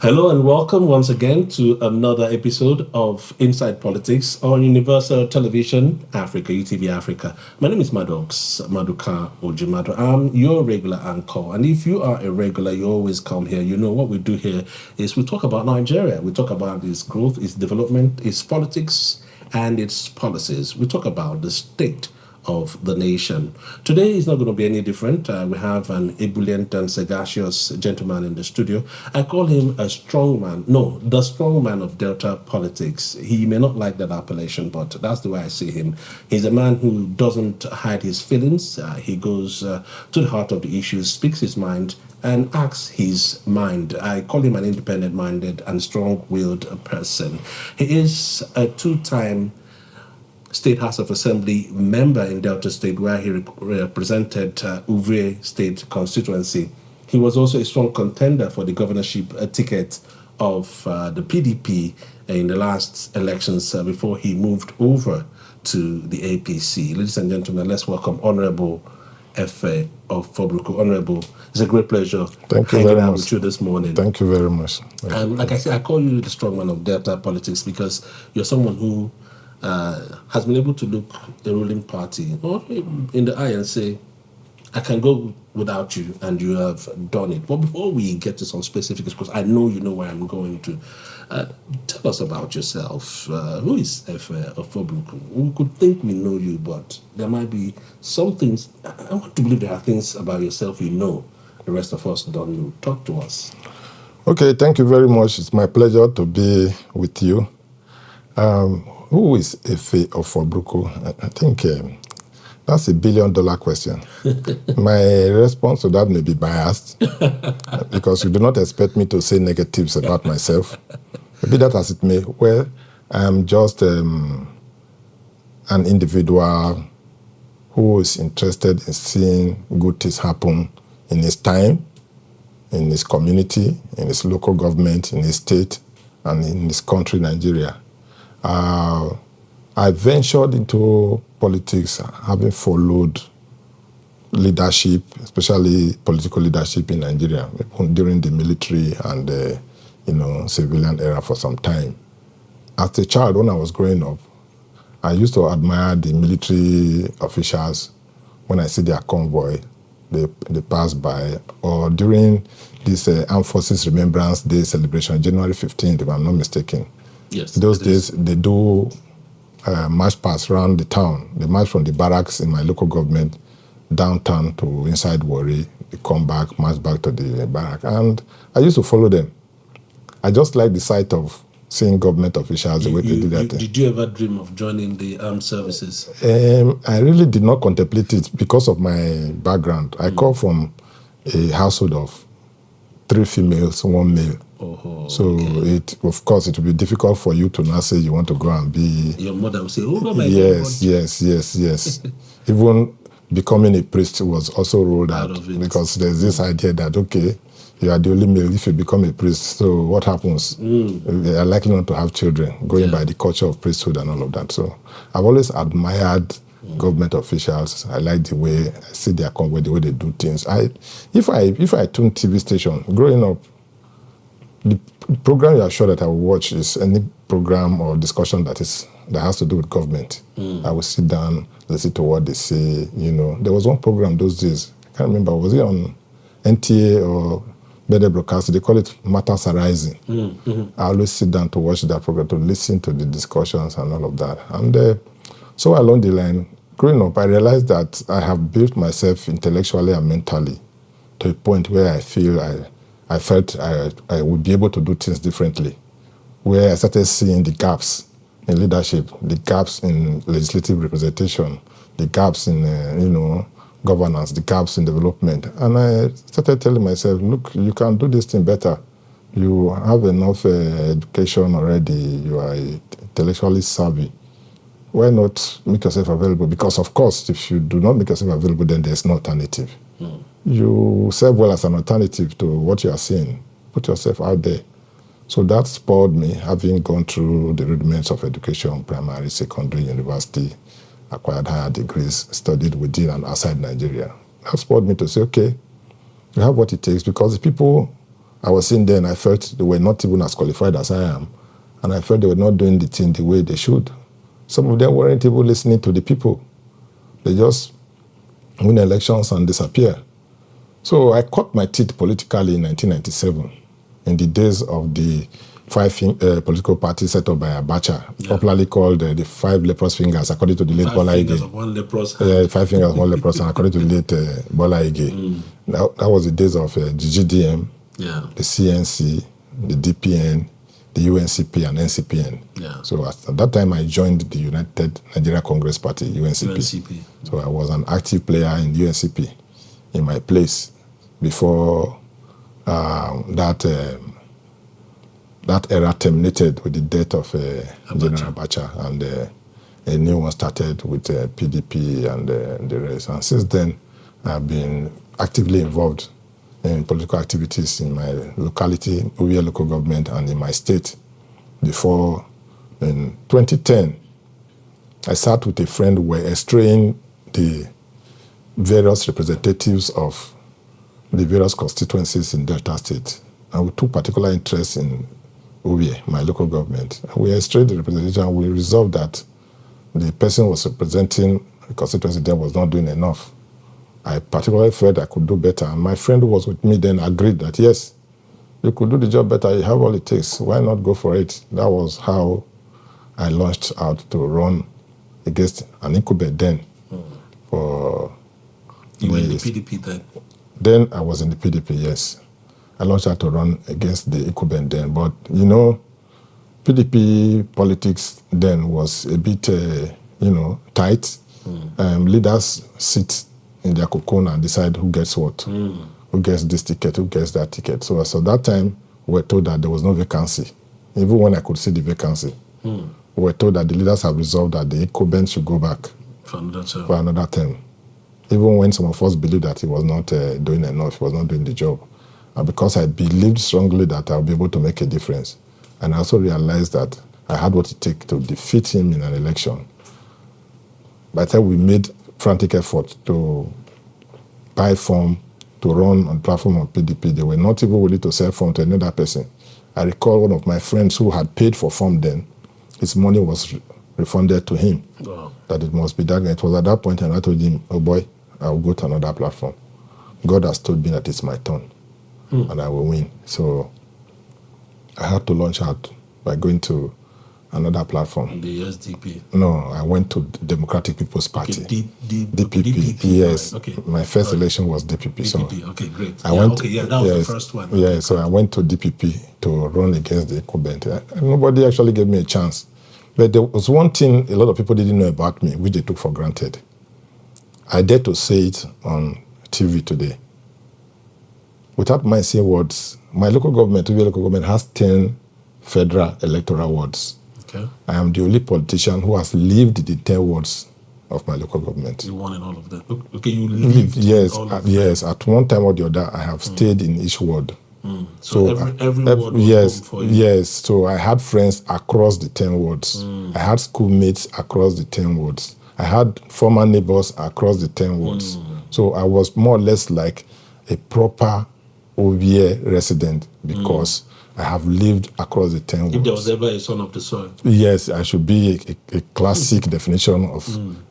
Hello and welcome once again to another episode of Inside Politics on Universal Television Africa, UTV Africa. My name is Maduka Ojimado. I'm your regular anchor. And if you are a regular, you always come here. You know what we do here is we talk about Nigeria. We talk about its growth, its development, its politics, and its policies. We talk about the state of the nation. Today is not going to be any different. We have an ebullient and sagacious gentleman in the studio. I call him a strong man. No, the strong man of Delta politics. He may not like that appellation, but that's the way I see him. He's a man who doesn't hide his feelings. He goes to the heart of the issues, speaks his mind, and acts his mind. I call him an independent-minded and strong-willed person. He is a two-time State House of Assembly member in Delta State, where he represented Uvre State constituency. He was also a strong contender for the governorship ticket of the PDP in the last elections before he moved over to the APC. Ladies and gentlemen, let's welcome Honorable Efe Ofobruku. Honorable, it's a great pleasure hanging out with you this morning. Thank you very much. Like I said, I call you the strongman of Delta politics because you're someone who has been able to look the ruling party in the eye and say, I can go without you, and you have done it. But before we get to some specifics, because I know you know where I'm going to, tell us about yourself. Who is Efe Ofobruku? We could think we know you, but there might be some things. I want to believe there are things about yourself you know the rest of us don't know. Talk to us. Okay, thank you very much. It's my pleasure to be with you. Who is Efe Ofobruku? I think that's $1 billion question. My response to that may be biased because you do not expect me to say negatives about myself. Be that as it may, well, I'm just an individual who is interested in seeing good things happen in his time, in his community, in his local government, in his state, and in his country, Nigeria. I ventured into politics having followed leadership, especially political leadership in Nigeria during the military and civilian era for some time. As a child, when I was growing up, I used to admire the military officials when I see their convoy, they pass by, or during this Armed Forces Remembrance Day celebration, January 15th, if I'm not mistaken. Yes. Those days, they do march past around the town. They march from the barracks in my local government downtown to inside Warri. They come back, march back to the barrack. And I used to follow them. I just like the sight of seeing government officials the way they do that. Did you ever dream of joining the armed services? I really did not contemplate it because of my background. I come from a household of 3 females, 1 male. It, of course, it will be difficult for you to now say you want to go and be. Your mother will say, "Oh my God." Yes. Even becoming a priest was also ruled out because there's this idea that okay, you are the only male if you become a priest. So what happens? They are likely not to have children, going by the culture of priesthood and all of that. So I've always admired government officials. I like the way I see their convoy, the way they do things. If I tune TV station growing up, the program you are sure that I will watch is any program or discussion that has to do with government. I will sit down, listen to what they say. There was one program those days. I can't remember. Was it on NTA or Better Broadcast? They call it Matters Arising. I always sit down to watch that program, to listen to the discussions and all of that. And so along the line, growing up, I realized that I have built myself intellectually and mentally to a point where I feel I felt I would be able to do things differently, where I started seeing the gaps in leadership, the gaps in legislative representation, the gaps in governance, the gaps in development. And I started telling myself, look, you can do this thing better. You have enough education already. You are intellectually savvy. Why not make yourself available? Because, of course, if you do not make yourself available, then there's no alternative. You serve well as an alternative to what you are seeing. Put yourself out there. So that spurred me, having gone through the rudiments of education, primary, secondary, university, acquired higher degrees, studied within and outside Nigeria. That spurred me to say, okay, you have what it takes, because the people I was in there and I felt they were not even as qualified as I am. And I felt they were not doing the thing the way they should. Some of them weren't even listening to the people. They just win elections and disappear. So I cut my teeth politically in 1997, in the days of the five political parties set up by Abacha, popularly called the five leprous fingers, according to the late Bola Ige. Five fingers of one leprous, and according to the late Bola Ige. That was the days of the GDM, the CNC, the DPN, the UNCP, and NCPN. So at that time, I joined the United Nigeria Congress Party, UNCP. So I was an active player in UNCP in my place before that era terminated with the death of General Abacha, and a new one started with PDP and the rest. And since then, I've been actively involved in political activities in my locality, Uwe local government, and in my state. Before, in 2010, I sat with a friend. We were estraying the various representatives of the various constituencies in Delta State. And we took particular interest in Uwe, my local government. We estrayed the representation, and we resolved that the person was representing the constituency then was not doing enough. I particularly felt I could do better. And my friend who was with me then agreed that, yes, you could do the job better. You have all it takes. Why not go for it? That was how I launched out to run against an incumbent then. For you were in the PDP then? Then I was in the PDP, yes. I launched out to run against the incumbent then. But, you know, PDP politics then was a bit, tight. Leaders sit in their cocoon and decide who gets what, who gets this ticket, who gets that ticket. So that time, we were told that there was no vacancy. Even when I could see the vacancy, we were told that the leaders have resolved that the incumbent should go back for another term. Even when some of us believed that he was not doing enough, he was not doing the job. And because I believed strongly that I would be able to make a difference. And I also realized that I had what it takes to defeat him in an election. By the time we made frantic effort to buy form, to run on the platform of PDP, they were not even willing to sell form to another person. I recall one of my friends who had paid for form then, his money was refunded to him. Wow. That it must be that. It was at that point, and I told him, oh boy, I will go to another platform. God has told me that it's my turn, and I will win. So I had to launch out by going to another platform. The SDP? No, I went to Democratic People's Party. Okay, DPP. Yes. Right. Okay. My first election was DPP. DPP. So okay, great. That was the first one. Yeah, so I went to DPP to run against the incumbent. Nobody actually gave me a chance. But there was one thing a lot of people didn't know about me, which they took for granted. I dare to say it on TV today. Without my saying words, my local government, UTV local government, has 10 federal electoral wards. Okay. I am the only politician who has lived the 10 wards of my local government. You won in all of them. Okay, you lived. Yes, in all of yes. At one time or the other, I have stayed in each ward. So every ward was yes, home for you. yes. So I had friends across the 10 wards. I had schoolmates across the 10 wards. I had former neighbors across the 10 wards. So I was more or less like a proper OVA resident because I have lived across the 10 wards. If there was ever a son of the soil. Yes, I should be a classic definition of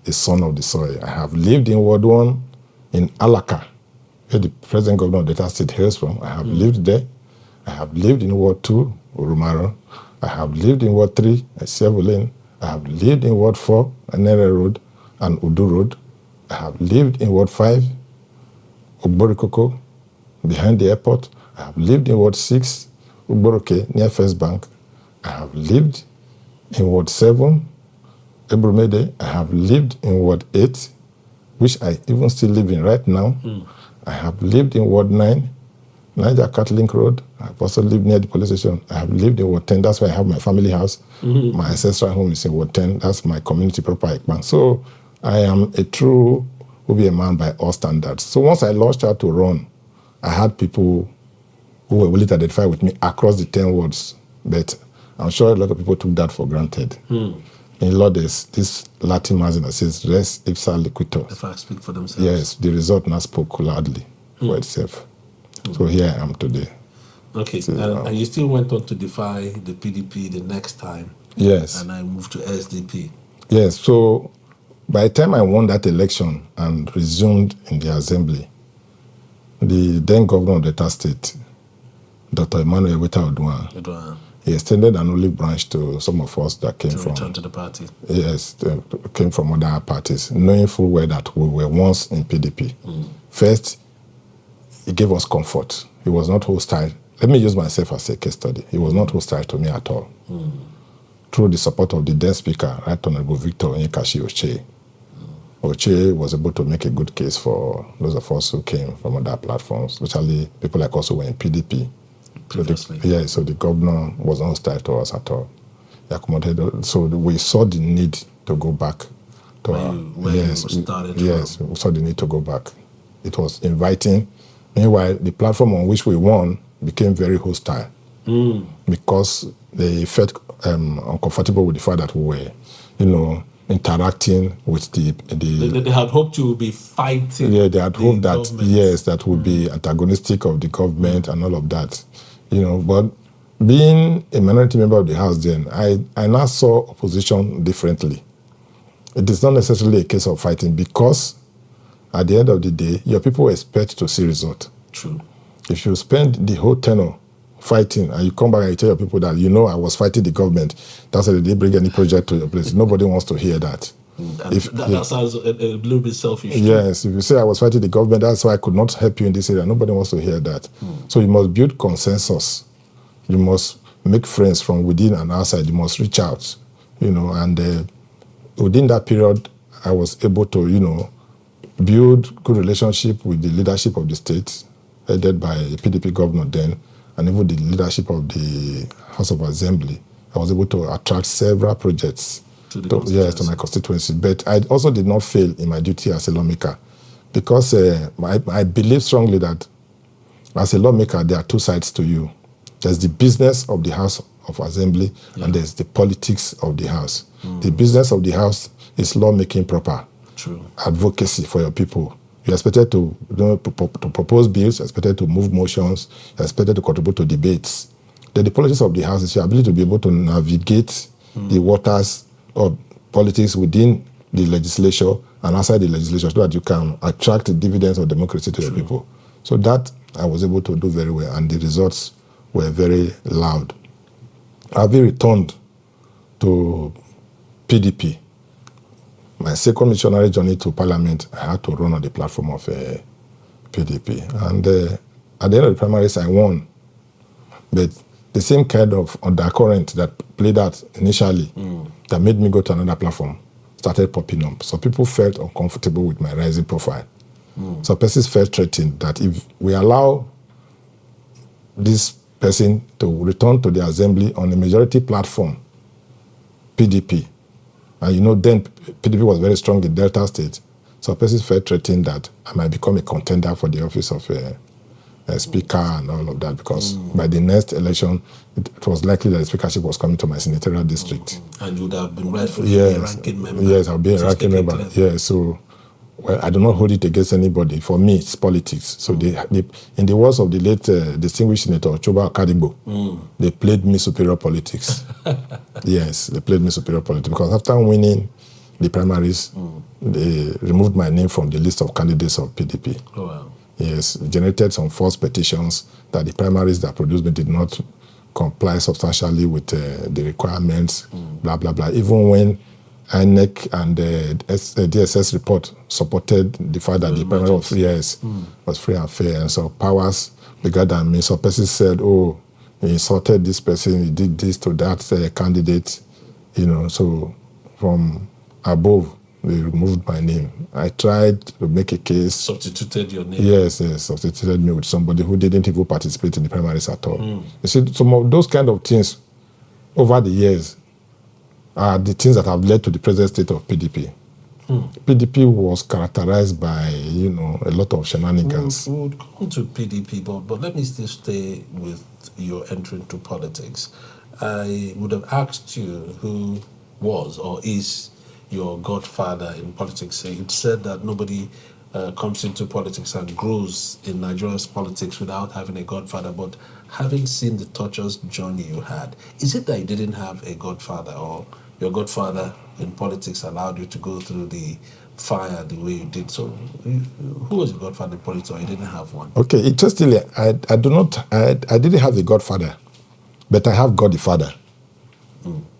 a son of the soil. I have lived in Ward 1 in Alaka, where the present governor of Delta State hails from. I have lived there. I have lived in Ward 2, Urumaro. I have lived in Ward 3, Sevulin. I have lived in Ward 4, Anere Road and Udu Road. I have lived in Ward 5, Ogborikoko, behind the airport. I have lived in Ward 6, Ugboroke, near First Bank. I have lived in Ward 7, Ebrumede. I have lived in Ward 8, which I even still live in right now. I have lived in Ward 9, Niger Catlink Road. I have also lived near the police station. I have lived in Ward 10. That's where I have my family house. My ancestral home is in Ward 10. That's my community proper Ekpan. So I am a true OBA man by all standards. So once I launched out to run, I had people who were willing to identify with me across the 10 wards. But I'm sure a lot of people took that for granted. In law, there's this Latin maxim that says, res ipsa liquitor. The facts speak for themselves. Yes, the result now spoke loudly for itself. So here I am today. Okay, and you still went on to defy the PDP the next time. Yes. And I moved to SDP. Yes, so by the time I won that election and resumed in the assembly, the then governor of Delta State, Dr. Emmanuel Odwan, he extended an olive branch to some of us that came from return to the party. Yes, came from other parties, knowing full well that we were once in PDP. First, he gave us comfort. He was not hostile. Let me use myself as a case study. He was not hostile to me at all. Through the support of the then speaker, Right Honorable Victor Onyekashi Oche. Oche was able to make a good case for those of us who came from other platforms, especially people like us who were in PDP. So the governor was not hostile to us at all. He accommodated. So we saw the need to go back. We saw the need to go back. It was inviting. Meanwhile, the platform on which we won became very hostile because they felt uncomfortable with the fact that we were, interacting with the. They had hoped you would be fighting. Yeah, they had hoped that that would be antagonistic of the government and all of that, But being a minority member of the House, then I now saw opposition differently. It is not necessarily a case of fighting because at the end of the day, your people expect to see result. True. If you spend the whole tenure fighting and you come back and you tell your people that, I was fighting the government, that's why they didn't bring any project to your place. Nobody wants to hear that. That sounds a little bit selfish. Yes, if you say I was fighting the government, that's why I could not help you in this area. Nobody wants to hear that. So you must build consensus. You must make friends from within and outside. You must reach out, and within that period, I was able to, build good relationship with the leadership of the state, headed by a PDP governor then, and even the leadership of the House of Assembly. I was able to attract several projects to my constituency. But I also did not fail in my duty as a lawmaker because I believe strongly that as a lawmaker, there are two sides to you. There's the business of the House of Assembly and there's the politics of the House. The business of the House is lawmaking proper. True. Advocacy for your people. You're expected to propose bills, you're expected to move motions, you're expected to contribute to debates. Then the politics of the House is your ability to be able to navigate the waters of politics within the legislature and outside the legislature so that you can attract the dividends of democracy to your people. So that I was able to do very well, and the results were very loud. Having returned to PDP, my second missionary journey to Parliament, I had to run on the platform of PDP. And at the end of the primaries, I won. But the same kind of undercurrent that played out initially that made me go to another platform started popping up. So people felt uncomfortable with my rising profile. So persons felt threatened that if we allow this person to return to the assembly on a majority platform, PDP, and then PDP was very strong in Delta State, so persons felt threatened that I might become a contender for the office of a speaker and all of that, because by the next election, it was likely that the speakership was coming to my senatorial district. And you would have been rightfully a ranking member. Yes, I'll be a ranking member. Yes, so I do not hold it against anybody. For me, it's politics. So in the words of the late distinguished Senator Choba Akadibo, they played me superior politics. Yes, they played me superior politics. Because after winning the primaries, they removed my name from the list of candidates of PDP. Oh, wow. Yes, generated some false petitions that the primaries that produced me did not comply substantially with the requirements, blah, blah, blah. Even when INEC and the DSS report supported the fact that the primary was free and fair. And so powers bigger than me. So person said, he insulted this person, he did this to that candidate, so from above, they removed my name. I tried to make a case. Substituted your name? Yes, substituted me with somebody who didn't even participate in the primaries at all. You see, some of those kind of things over the years are the things that have led to the present state of PDP. PDP was characterized by, a lot of shenanigans. We would come to PDP, but let me still stay with your entry into politics. I would have asked you who was or is your godfather in politics. You said that nobody comes into politics and grows in Nigeria's politics without having a godfather, but having seen the torturous journey you had, is it that you didn't have a godfather, or your godfather in politics allowed you to go through the fire the way you did? So, who was your godfather in politics, or you didn't have one? Okay, interestingly, I didn't have a godfather, but I have God the Father.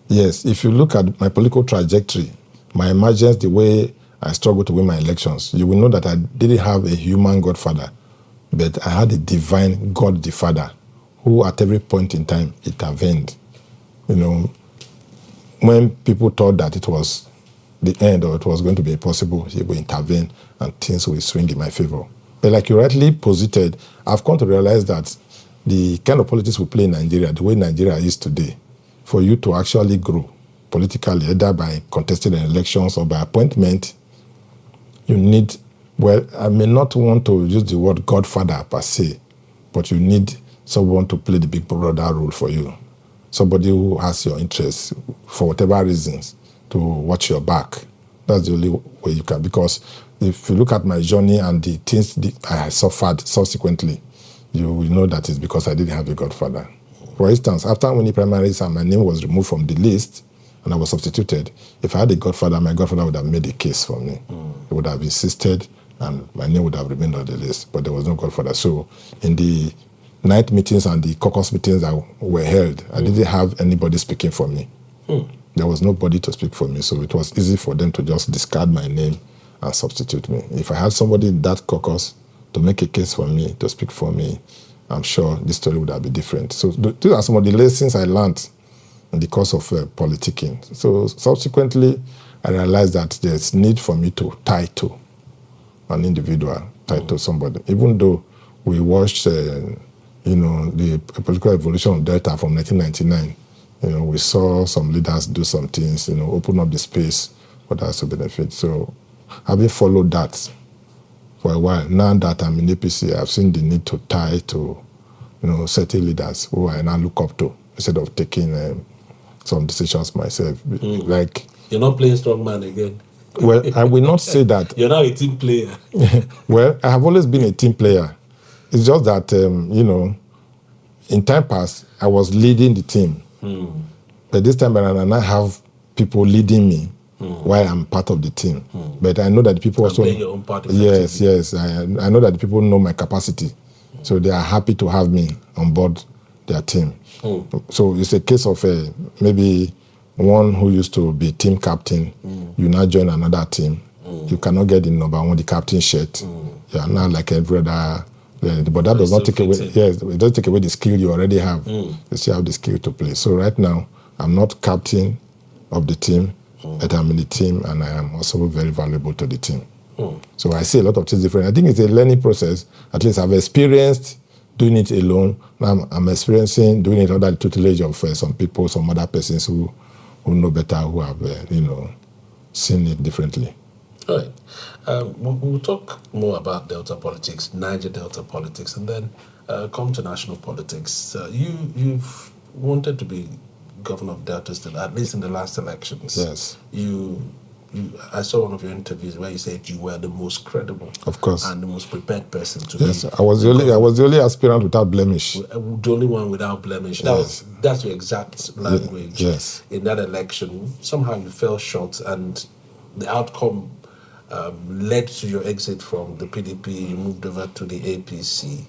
Yes, if you look at my political trajectory, my emergence, the way I struggled to win my elections, you will know that I didn't have a human godfather, but I had a divine God the Father, who at every point in time intervened. You know, when people thought that it was the end or it was going to be impossible, he will intervene and things will swing in my favor. But like you rightly posited, I've come to realize that the kind of politics we play in Nigeria, the way Nigeria is today, for you to actually grow politically, either by contesting elections or by appointment, you need, well, I may not want to use the word godfather per se, but you need someone to play the big brother role for you. Somebody who has your interests for whatever reasons to watch your back. That's the only way you can. Because if you look at my journey and the things I suffered subsequently, you will know that it's because I didn't have a godfather. For instance, after winning primaries and my name was removed from the list and I was substituted, if I had a godfather, my godfather would have made a case for me. He would have insisted and my name would have remained on the list, but there was no godfather. So in the night meetings and the caucus meetings that were held, I didn't have anybody speaking for me. There was nobody to speak for me, so it was easy for them to just discard my name and substitute me. If I had somebody in that caucus to make a case for me, to speak for me, I'm sure this story would have been different. So these are some of the lessons I learned in the course of politicking. So subsequently, I realized that there's need for me to tie to an individual, tie to somebody. Even though we watched, the political evolution of Delta from 1999, we saw some leaders do some things, open up the space for us to benefit. So having followed that for a while, now that I'm in APC, I've seen the need to tie to, certain leaders who I now look up to instead of taking some decisions myself. Like, you're not playing strongman again. Well, I will not say that. You're now a team player. Well, I have always been a team player. It's just that, in time past, I was leading the team. But this time around, I now have people leading me while I'm part of the team. But I know that people also... Playing your own part Yes. I know that people know my capacity. So they are happy to have me on board their team. So it's a case of maybe one who used to be team captain, you now join another team. You cannot get the number one, the captain shirt. You are now like every other... But that does not take away... Yes, it doesn't take away the skill you already have. You still have the skill to play. So right now, I'm not captain of the team, but I'm in the team, and I am also very valuable to the team. So I see a lot of things different. I think it's a learning process. At least I've experienced doing it alone. Now I'm experiencing doing it under the tutelage of some people, some other persons who know better, who have, seen it differently. All right. We'll talk more about Delta politics, Niger Delta politics, and then come to national politics. You've wanted to be governor of Delta State, at least in the last elections. Yes. I saw one of your interviews where you said you were the most credible, of course, and the most prepared person to be. I was the only aspirant without blemish. The only one without blemish. That's your exact language. Yes. In that election, somehow you fell short, and the outcome led to your exit from the PDP. You moved over to the APC.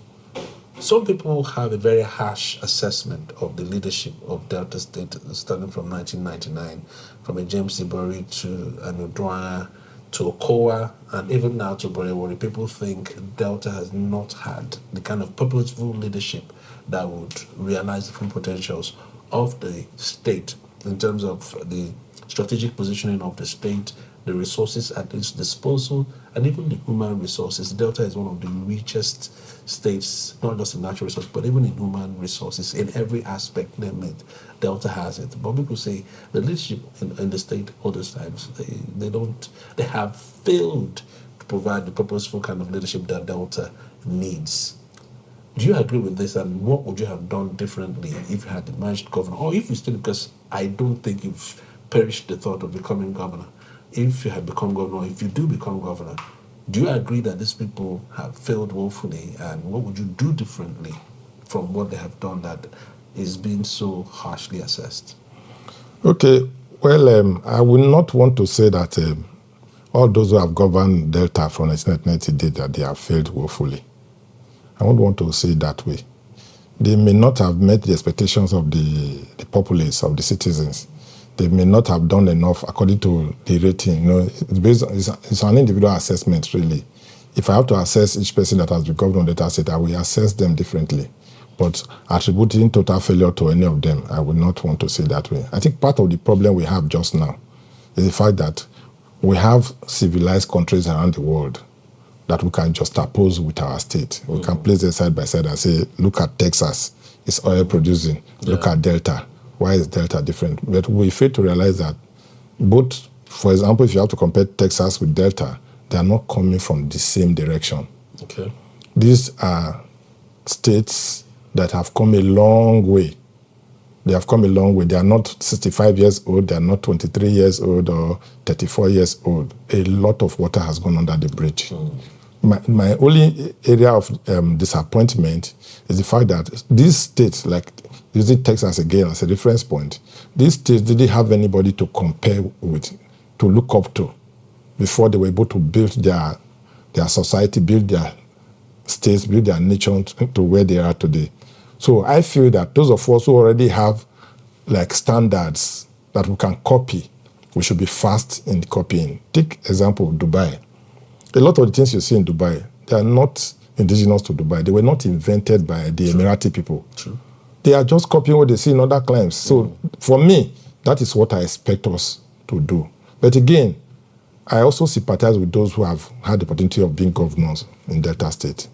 Some people have a very harsh assessment of the leadership of Delta State, starting from 1999, from a James Ibori to an Odwanga to Okowa, and even now to Borewori. People think Delta has not had the kind of purposeful leadership that would realize the full potentials of the state in terms of the strategic positioning of the state, the resources at its disposal, and even the human resources. Delta is one of the richest states, not just in natural resources, but even in human resources. In every aspect, name it, Delta has it. But people say the leadership in the state all those times, they have failed to provide the purposeful kind of leadership that Delta needs. Do you agree with this, and what would you have done differently if you had emerged governor, or if you still, because I don't think you've perished the thought of becoming governor. If you had become governor, if you do become governor, Do you agree that these people have failed woefully, and what would you do differently from what they have done that is being so harshly assessed? Okay, well, I will not want to say that all those who have governed Delta from 1990 did that they have failed woefully. I won't want to say it that way. They may not have met the expectations of the populace, of the citizens. They may not have done enough according to the rating. You know, it's an individual assessment, really. If I have to assess each person that has been governed on Delta State, I will assess them differently. But attributing total failure to any of them, I would not want to say that way. I think part of the problem we have just now is the fact that we have civilized countries around the world that we can just oppose with our state. We can place them side by side and say, look at Texas, it's oil producing. Yeah. Look at Delta. Why is Delta different? But we fail to realize that both, for example, if you have to compare Texas with Delta, they are not coming from the same direction. Okay. These are states that have come a long way. They have come a long way. They are not 65 years old. They are not 23 years old or 34 years old. A lot of water has gone under the bridge. My only area of disappointment is the fact that these states, like using Texas again as a reference point, these states didn't have anybody to compare with, to look up to, before they were able to build their society, build their states, build their nation to where they are today. So I feel that those of us who already have like standards that we can copy, we should be fast in copying. Take example of Dubai. A lot of the things you see in Dubai, they are not indigenous to Dubai. They were not invented by the Emirati people. True. They are just copying what they see in other climes. So for me, that is what I expect us to do. But again, I also sympathize with those who have had the opportunity of being governors in Delta State.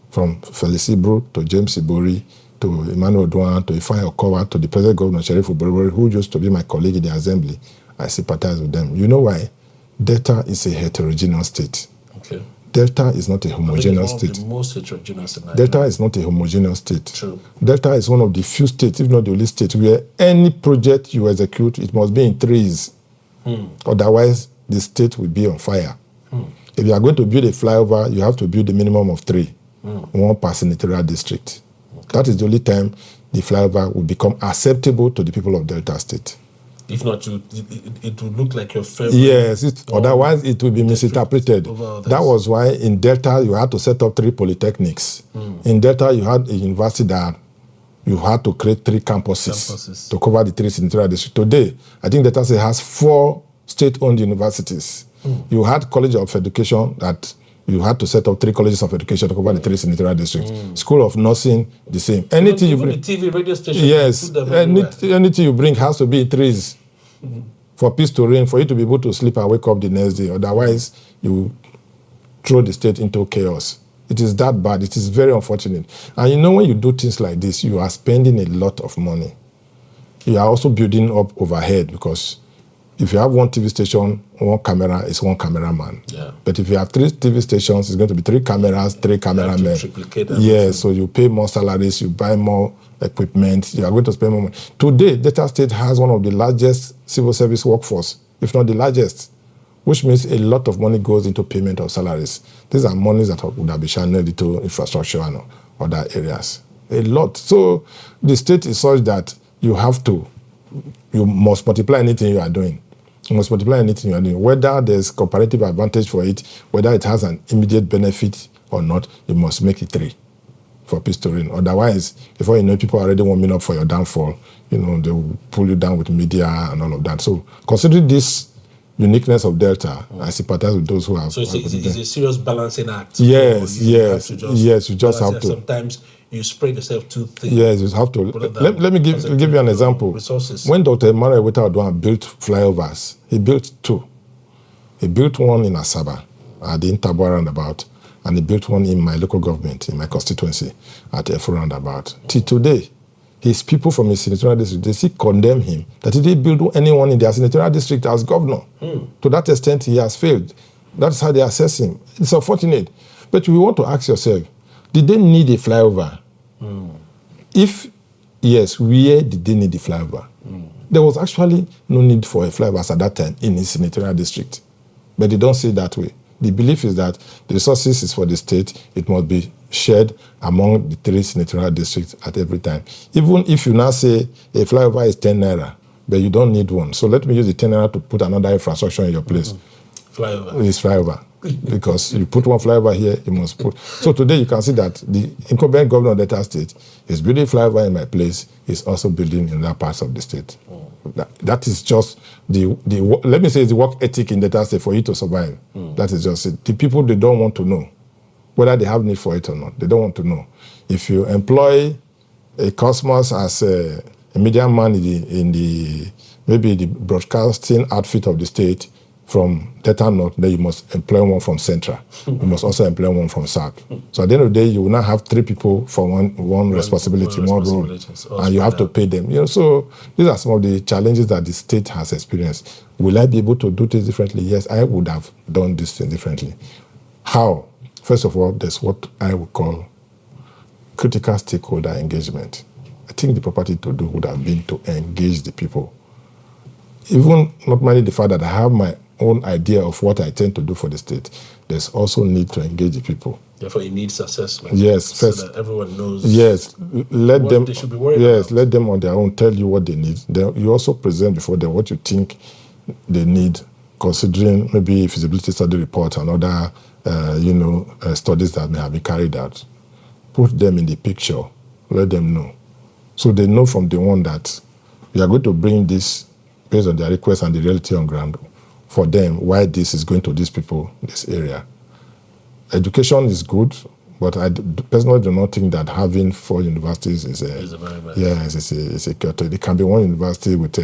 From Felix Ibru to James Ibori to Emmanuel Douan to Ifeanyi Okowa to the present governor, Sheriff Oborevwori, who used to be my colleague in the assembly. I sympathize with them. You know why? Delta is a heterogeneous state. Okay. Delta is not a homogeneous state. The most heterogeneous in Nigeria. Delta is not a homogeneous state. True. Delta is one of the few states, if not the only state, where any project you execute, it must be in threes. Otherwise, the state will be on fire. If you are going to build a flyover, you have to build a minimum of 3. One per senatorial district. Okay. That is the only time the flyover will become acceptable to the people of Delta State. If not, it will look like your favorite. Yes, otherwise it will be misinterpreted. That was why in Delta you had to set up 3 polytechnics. In Delta you had a university that you had to create 3 campuses to cover the 3 senatorial districts. Today, I think Delta State has 4 state-owned universities. You had College of Education that you had to set up 3 colleges of education to cover the 3 senatorial districts. School of Nursing, the same. Anything you bring, the TV radio station. Yes, anything you bring has to be in 3s for peace to reign, for you to be able to sleep and wake up the next day. Otherwise, you throw the state into chaos. It is that bad. It is very unfortunate. And you know, when you do things like this, you are spending a lot of money. You are also building up overhead, because if you have 1 TV station, 1 camera, it's 1 cameraman. Yeah. But if you have 3 TV stations, it's going to be 3 cameras, 3 cameramen. Yes, so you pay more salaries, you buy more equipment, you are going to spend more money. Today, Delta State has one of the largest civil service workforce, if not the largest, which means a lot of money goes into payment of salaries. These are monies that would have been channeled into infrastructure and other areas. A lot. So the state is such that you must multiply anything you are doing. You must multiply anything you are doing. Whether there's comparative advantage for it, whether it has an immediate benefit or not, you must make it 3 for peace to reign. Otherwise, before you know, people are already warming up for your downfall. You know, they will pull you down with media and all of that. So considering this uniqueness of Delta, I sympathize with those who have. So it's a serious balancing act. Yes, yes, yes. You just have to. Sometimes you spread yourself too thin. Yes, you have to. Let me give you an example. Resources. When Dr. Emmanuel Weta built flyovers, he built 2. He built one in Asaba at the Interboa roundabout, and he built one in my local government, in my constituency, at Efe roundabout. Till today, his people from his senatorial district, they still condemn him that he didn't build anyone in their senatorial district as governor. To that extent, he has failed. That's how they assess him. It's unfortunate. But we want to ask yourself, did they need a flyover? If yes, where did they need the flyover? There was actually no need for a flyover at that time in his senatorial district. But they don't see it that way. The belief is that the resources is for the state. It must be shared among the 3 senatorial districts at every time. Even if you now say a flyover is 10 naira, but you don't need one. So let me use the 10 naira to put another infrastructure in your place. Flyover. It's flyover. Because you put one flyover here, you must put. So today you can see that the incumbent governor of Delta State is building flyover in my place, is also building in other parts of the state. That is just let me say it's the work ethic in Delta State for you to survive. That is just it. The people, they don't want to know whether they have need for it or not. They don't want to know. If you employ a Cosmos as a media man in the maybe the broadcasting outfit of the state from Delta North, then you must employ one from Central. You must also employ one from South. So at the end of the day, you will now have 3 people for one responsibility, one role, and you have to pay them. So these are some of the challenges that the state has experienced. Will I be able to do things differently? Yes, I would have done this thing differently. How? First of all, there's what I would call critical stakeholder engagement. I think the proper thing to do would have been to engage the people. Even not merely the fact that I have my own idea of what I tend to do for the state, there's also need to engage the people. Therefore, it needs assessment. Yes, so first, that everyone knows. Yes, let them. They should be worried about. Let them on their own tell you what they need. Then you also present before them what you think they need, considering maybe feasibility study report and other, studies that may have been carried out. Put them in the picture. Let them know, so they know from the one that we are going to bring this based on their request and the reality on ground for them, why this is going to these people, this area. Education is good, but I personally do not think that having 4 universities is a very bad. Yes, it's a curtain. It can be one university with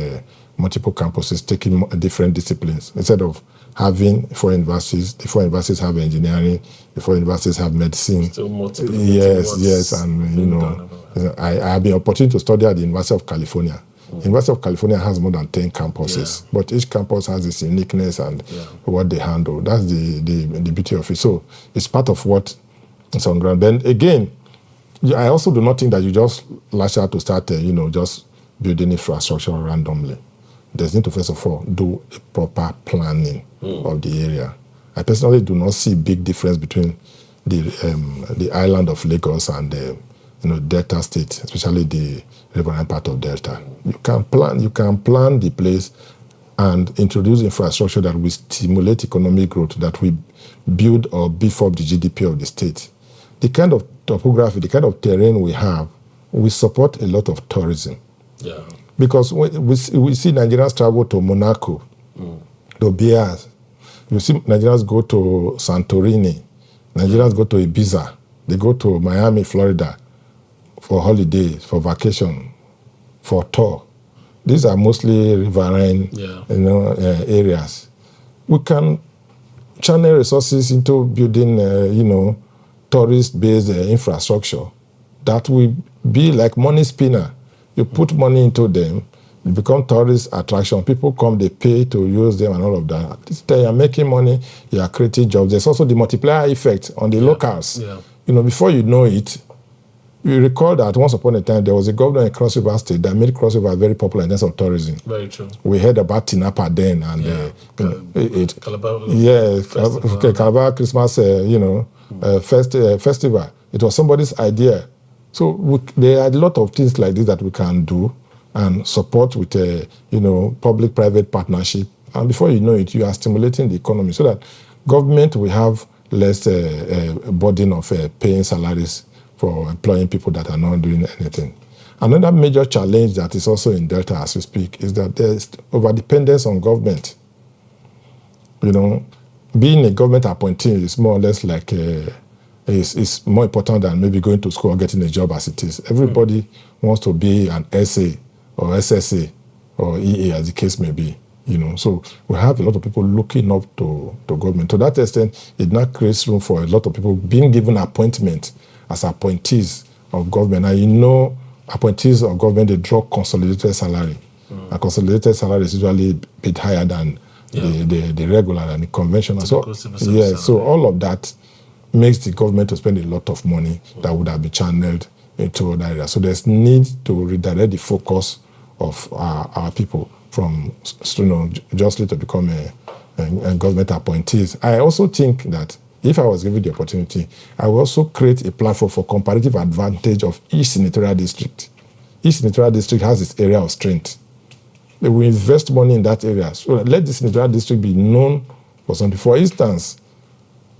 multiple campuses taking different disciplines. Instead of having 4 universities, the 4 universities have engineering, the 4 universities have medicine. Still multiple. Yes, and I have been opportunity to study at the University of California. University of California has more than 10 campuses, but each campus has its uniqueness and what they handle. That's the beauty of it. So it's part of what is on ground. Then again, I also do not think that you just lash out to start, just building infrastructure randomly. There's need to first of all do a proper planning of the area. I personally do not see big difference between the island of Lagos and Delta State, especially the riverine part of Delta. You can plan the place and introduce infrastructure that will stimulate economic growth, that will build or beef up the GDP of the state. The kind of topography, the kind of terrain we have, we support a lot of tourism. Yeah. Because we see Nigerians travel to Monaco, to Bias. You see Nigerians go to Santorini. Nigerians go to Ibiza. They go to Miami, Florida, for holidays, for vacation, for tour. These are mostly riverine, areas. We can channel resources into building, tourist-based infrastructure that will be like money spinner. You put money into them, it become tourist attraction. People come, they pay to use them and all of that. You are making money, you are creating jobs. There's also the multiplier effect on the locals. Yeah. Before you know it, you recall that once upon a time, there was a governor in Cross River State that made Cross River very popular in terms of tourism. Very true. We heard about Tinapa then, and Calabar Christmas, festival. It was somebody's idea. So there are a lot of things like this that we can do and support with a public-private partnership. And before you know it, you are stimulating the economy so that government will have less burden of paying salaries for employing people that are not doing anything. Another major challenge that is also in Delta as we speak is that there's overdependence on government. Being a government appointee is more or less like is more important than maybe going to school or getting a job as it is. Everybody wants to be an SA or SSA or EA as the case may be. So we have a lot of people looking up to government. To that extent, it now creates room for a lot of people being given appointment as appointees of government. And appointees of government, they draw consolidated salary. A consolidated salary is usually a bit higher than the regular and the conventional. So all of that makes the government to spend a lot of money that would have been channeled into other areas. So there's need to redirect the focus of our people from justly to become and government appointees. I also think that if I was given the opportunity, I will also create a platform for comparative advantage of each senatorial district. Each senatorial district has its area of strength. They will invest money in that area. So let the senatorial district be known for something. For instance,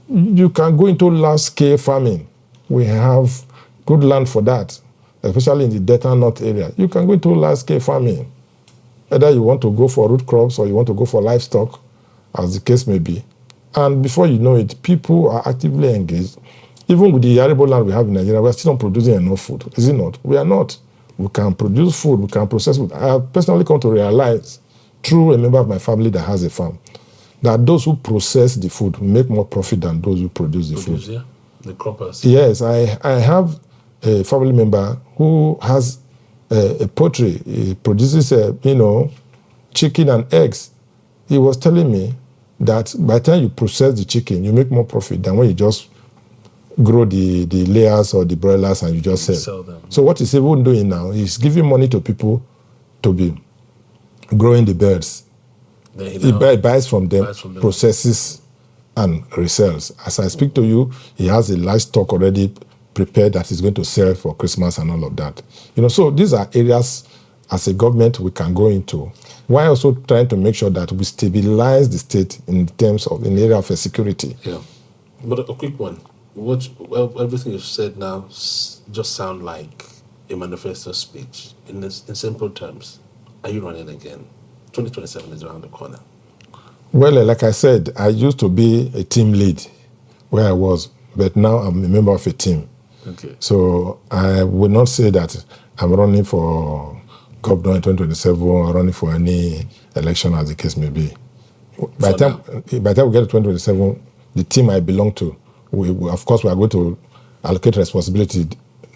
you can go into large-scale farming. We have good land for that, especially in the Delta North area. You can go into large-scale farming. Either you want to go for root crops or you want to go for livestock, as the case may be. And before you know it, people are actively engaged. Even with the arable land we have in Nigeria, we are still not producing enough food. Is it not? We are not. We can produce food, we can process food. I have personally come to realize, through a member of my family that has a farm, that those who process the food make more profit than those who produce the food. Yeah, the croppers. Yes, I have a family member who has a poultry. He produces, chicken and eggs. He was telling me that by the time you process the chicken, you make more profit than when you just grow the layers or the broilers and you just sell them. So what he's even doing now is giving money to people to be growing the birds. He buys from them, processes, and resells. As I speak to you, he has a large stock already prepared that he's going to sell for Christmas and all of that. So these are areas as a government we can go into, while also trying to make sure that we stabilize the state in terms of in the area of security. Yeah, but a quick one. Everything you've said now just sound like a manifesto speech. In simple terms, are you running again? 2027 is around the corner. Well, like I said, I used to be a team lead where I was, but now I'm a member of a team. Okay. So I would not say that I'm running for governor in 2027 or running for any election as the case may be. By the time we get to 2027, the team I belong to, of course, we are going to allocate responsibility,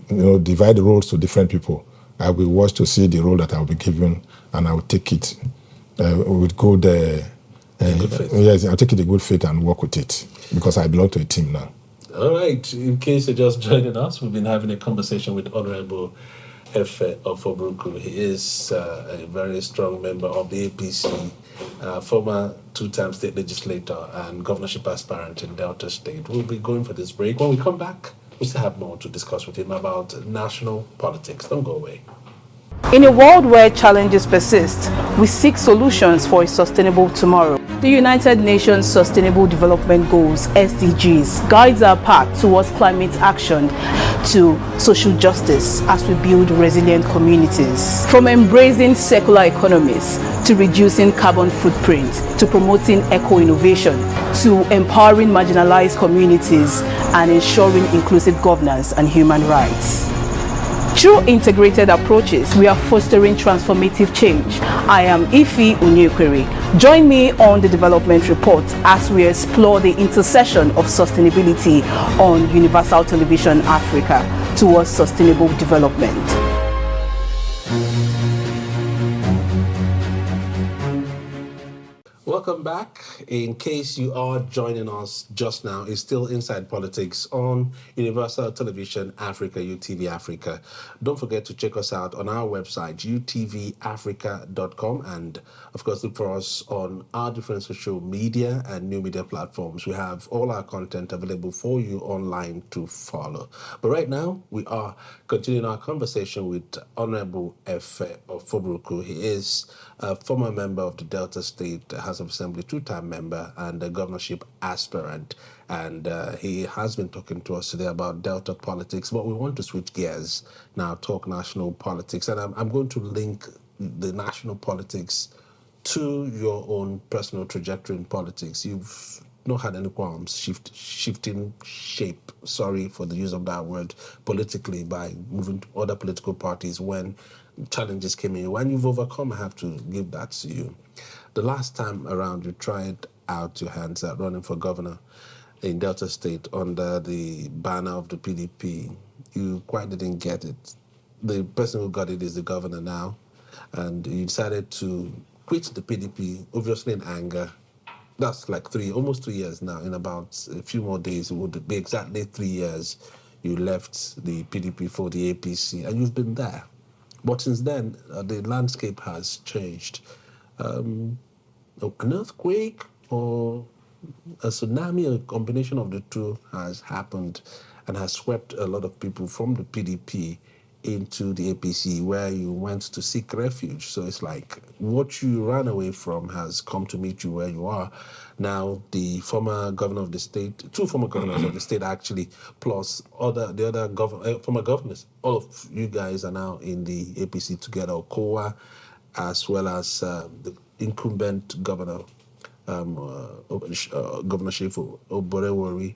divide the roles to different people. I will watch to see the role that I will be given, and I will take it with good faith. Yes, I'll take it in good faith and work with it because I belong to a team now. All right. In case you're just joining us, we've been having a conversation with Honorable Efe Ofobruku. He is a very strong member of the APC, former two-time state legislator and governorship aspirant in Delta State. We'll be going for this break. When we come back, we still have more to discuss with him about national politics. Don't go away. In a world where challenges persist, we seek solutions for a sustainable tomorrow. The United Nations Sustainable Development Goals, SDGs, guides our path towards climate action to social justice as we build resilient communities. From embracing circular economies to reducing carbon footprint to promoting eco-innovation to empowering marginalized communities and ensuring inclusive governance and human rights. Through integrated approaches, we are fostering transformative change. I am Efe Ofobruku. Join me on the Development Report as we explore the intersection of sustainability on Universal Television Africa towards sustainable development. Welcome back. In case you are joining us just now, it's still Inside Politics on Universal Television Africa, UTV Africa. Don't forget to check us out on our website, utvafrica.com, and of course look for us on our different social media and new media platforms. We have all our content available for you online to follow. But right now, we are continuing our conversation with Honorable Efe Ofobruku. He is a former member of the Delta State House of Assembly, two-time member, and a governorship aspirant. And he has been talking to us today about Delta politics, but we want to switch gears now, talk national politics. And I'm going to link the national politics to your own personal trajectory in politics. You've not had any qualms shifting shape, sorry for the use of that word, politically by moving to other political parties when challenges came in. When you've overcome, I have to give that to you. The last time around, you tried out your hands at running for governor in Delta State under the banner of the PDP. You quite didn't get it. The person who got it is the governor now, and you decided to quit the PDP, obviously in anger. That's like almost 3 years now. In about a few more days, it would be exactly 3 years you left the PDP for the APC, and you've been there. But since then, the landscape has changed. An earthquake, or a tsunami, a combination of the two has happened and has swept a lot of people from the PDP into the APC, where you went to seek refuge. So it's like what you ran away from has come to meet you where you are. Now, the former governor of the state, two former governors of the state actually, plus the other former governors, all of you guys are now in the APC together, Okowa, as well as the incumbent governor, Governor Shefu Oborewori,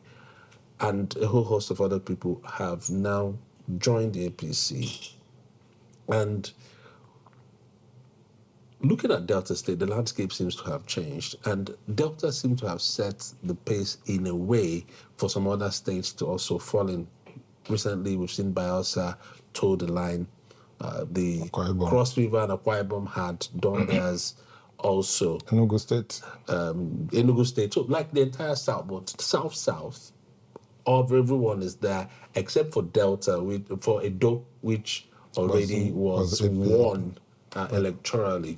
and a whole host of other people have now joined the APC. And looking at Delta State, the landscape seems to have changed, and Delta seems to have set the pace in a way for some other states to also fall in. Recently, we've seen Bayelsa toe the line. The Cross River and Akwa Ibom had done theirs also. Enugu State. Enugu State. So, like the entire South, but South, of everyone is there except for Delta, for Edo, which already was won electorally.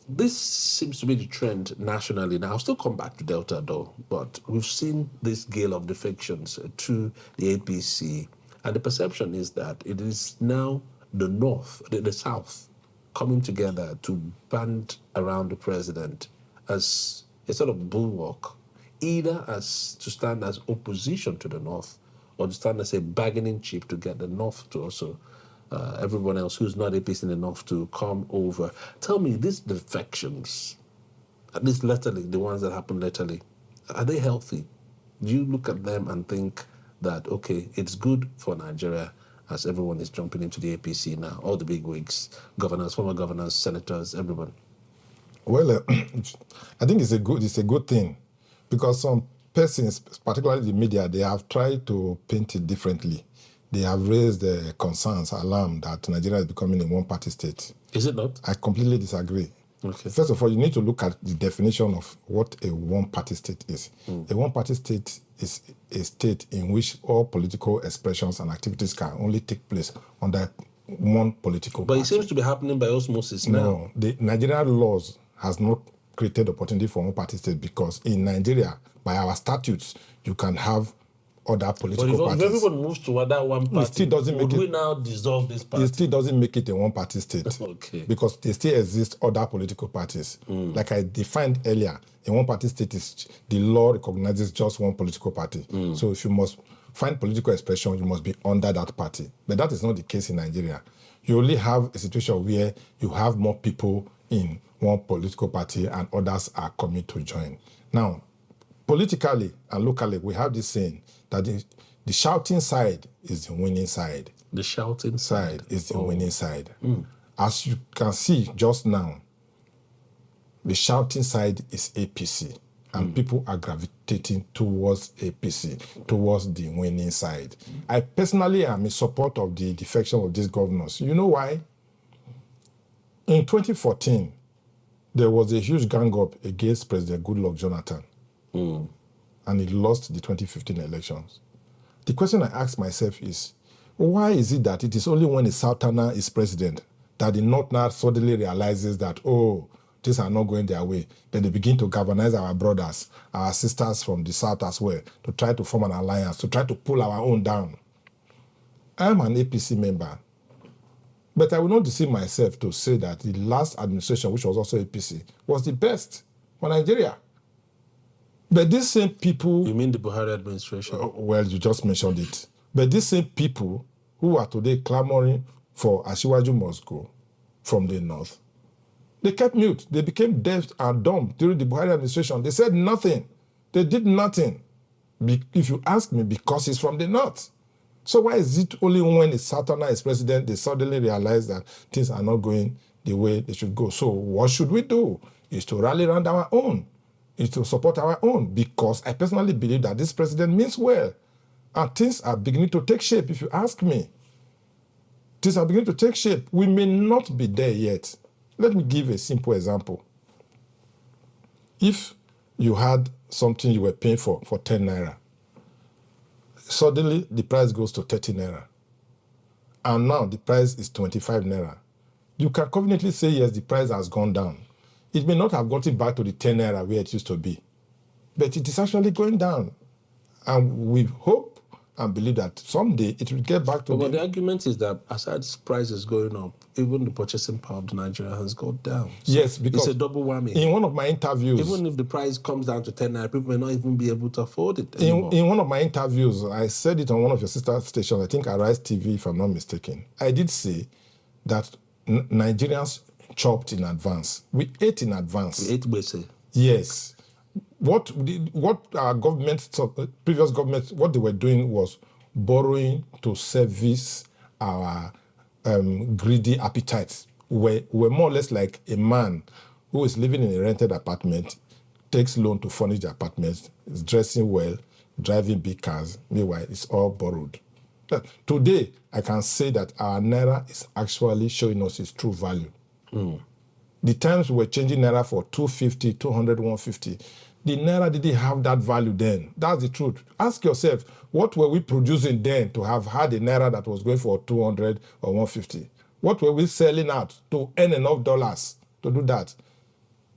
This seems to be the trend nationally. Now, I'll still come back to Delta, though, but we've seen this gale of defections to the APC, and the perception is that it is now the North, the South, coming together to band around the president as a sort of bulwark, either as to stand as opposition to the North or to stand as a bargaining chip to get the North to also, everyone else who's not APC in the North to come over. Tell me, these defections, at least latterly, the ones that happen latterly, are they healthy? Do you look at them and think that, okay, it's good for Nigeria as everyone is jumping into the APC now, all the big wigs, governors, former governors, senators, everyone? Well, I think it's a good thing, because some persons, particularly the media, they have tried to paint it differently. They have raised the concerns, alarm that Nigeria is becoming a one-party state. Is it not? I completely disagree. Okay. First of all, you need to look at the definition of what a one-party state is. A one-party state is a state in which all political expressions and activities can only take place under one political But party. it seems to be happening by osmosis now. No, the Nigerian laws has not created opportunity for one-party state, because in Nigeria, by our statutes, you can have other political But parties. if everyone moves to that one party, It still doesn't would make we it- now dissolve this party? It still doesn't make it a one-party state. Okay. Because there still exist other political parties. Like I defined earlier, a one-party state is the law recognizes just one political party. So if you must find political expression, you must be under that party. But that is not the case in Nigeria. You only have a situation where you have more people in one political party and others are coming to join. Now, politically and locally, we have this saying that the shouting side is the winning side. The shouting Side is the winning side. As you can see just now, the shouting side is APC, and people are gravitating towards APC, towards the winning side. I personally am in support of the defection of these governors. You know why? In 2014, there was a huge gang up against President Goodluck Jonathan, and he lost the 2015 elections. The question I ask myself is, why is it that it is only when a Southerner is president that the Northerner suddenly realizes that, oh, things are not going their way? Then they begin to galvanize our brothers, our sisters from the South as well, to try to form an alliance, to try to pull our own down. I'm an APC member, but I will not deceive myself to say that the last administration, which was also APC, was the best for Nigeria. But these same people... You mean the Buhari administration? Well, you just mentioned it. But these same people who are today clamoring for Asiwaju must go from the North, they kept mute. They became deaf and dumb during the Buhari administration. They said nothing. They did nothing. If you ask me, because he's from the North. So why is it only when a Southerner is president, they suddenly realize that things are not going the way they should go? So what should we do? Is to rally around our own, is to support our own, because I personally believe that this president means well. And things are beginning to take shape, if you ask me. Things are beginning to take shape. We may not be there yet. Let me give a simple example. If you had something you were paying for 10 naira, suddenly the price goes to 30 naira, and now the price is 25 naira, you can confidently say, yes, the price has gone down. It may not have gotten back to the 10 naira where it used to be, but it is actually going down. And we hope and believe that someday it will get back to But the argument is that aside price is going up, even the purchasing power of the Nigeria has gone down. So yes, because it's a double whammy. In one of my interviews, even if the price comes down to 10 naira, people may not even be able to afford it anymore. In one of my interviews, I said it on one of your sister stations, I think Arise TV, if I'm not mistaken. I did say that Nigerians chopped in advance. We ate in advance. We ate basic. Yes. What our government, previous governments, what they were doing was borrowing to service our greedy appetites. We're more or less like a man who is living in a rented apartment, takes loan to furnish the apartment, is dressing well, driving big cars. Meanwhile, it's all borrowed. Today, I can say that our naira is actually showing us its true value. The times we were changing naira for 250, 200, 150, the naira didn't have that value then. That's the truth. Ask yourself, what were we producing then to have had a naira that was going for 200 or 150? What were we selling out to earn enough dollars to do that?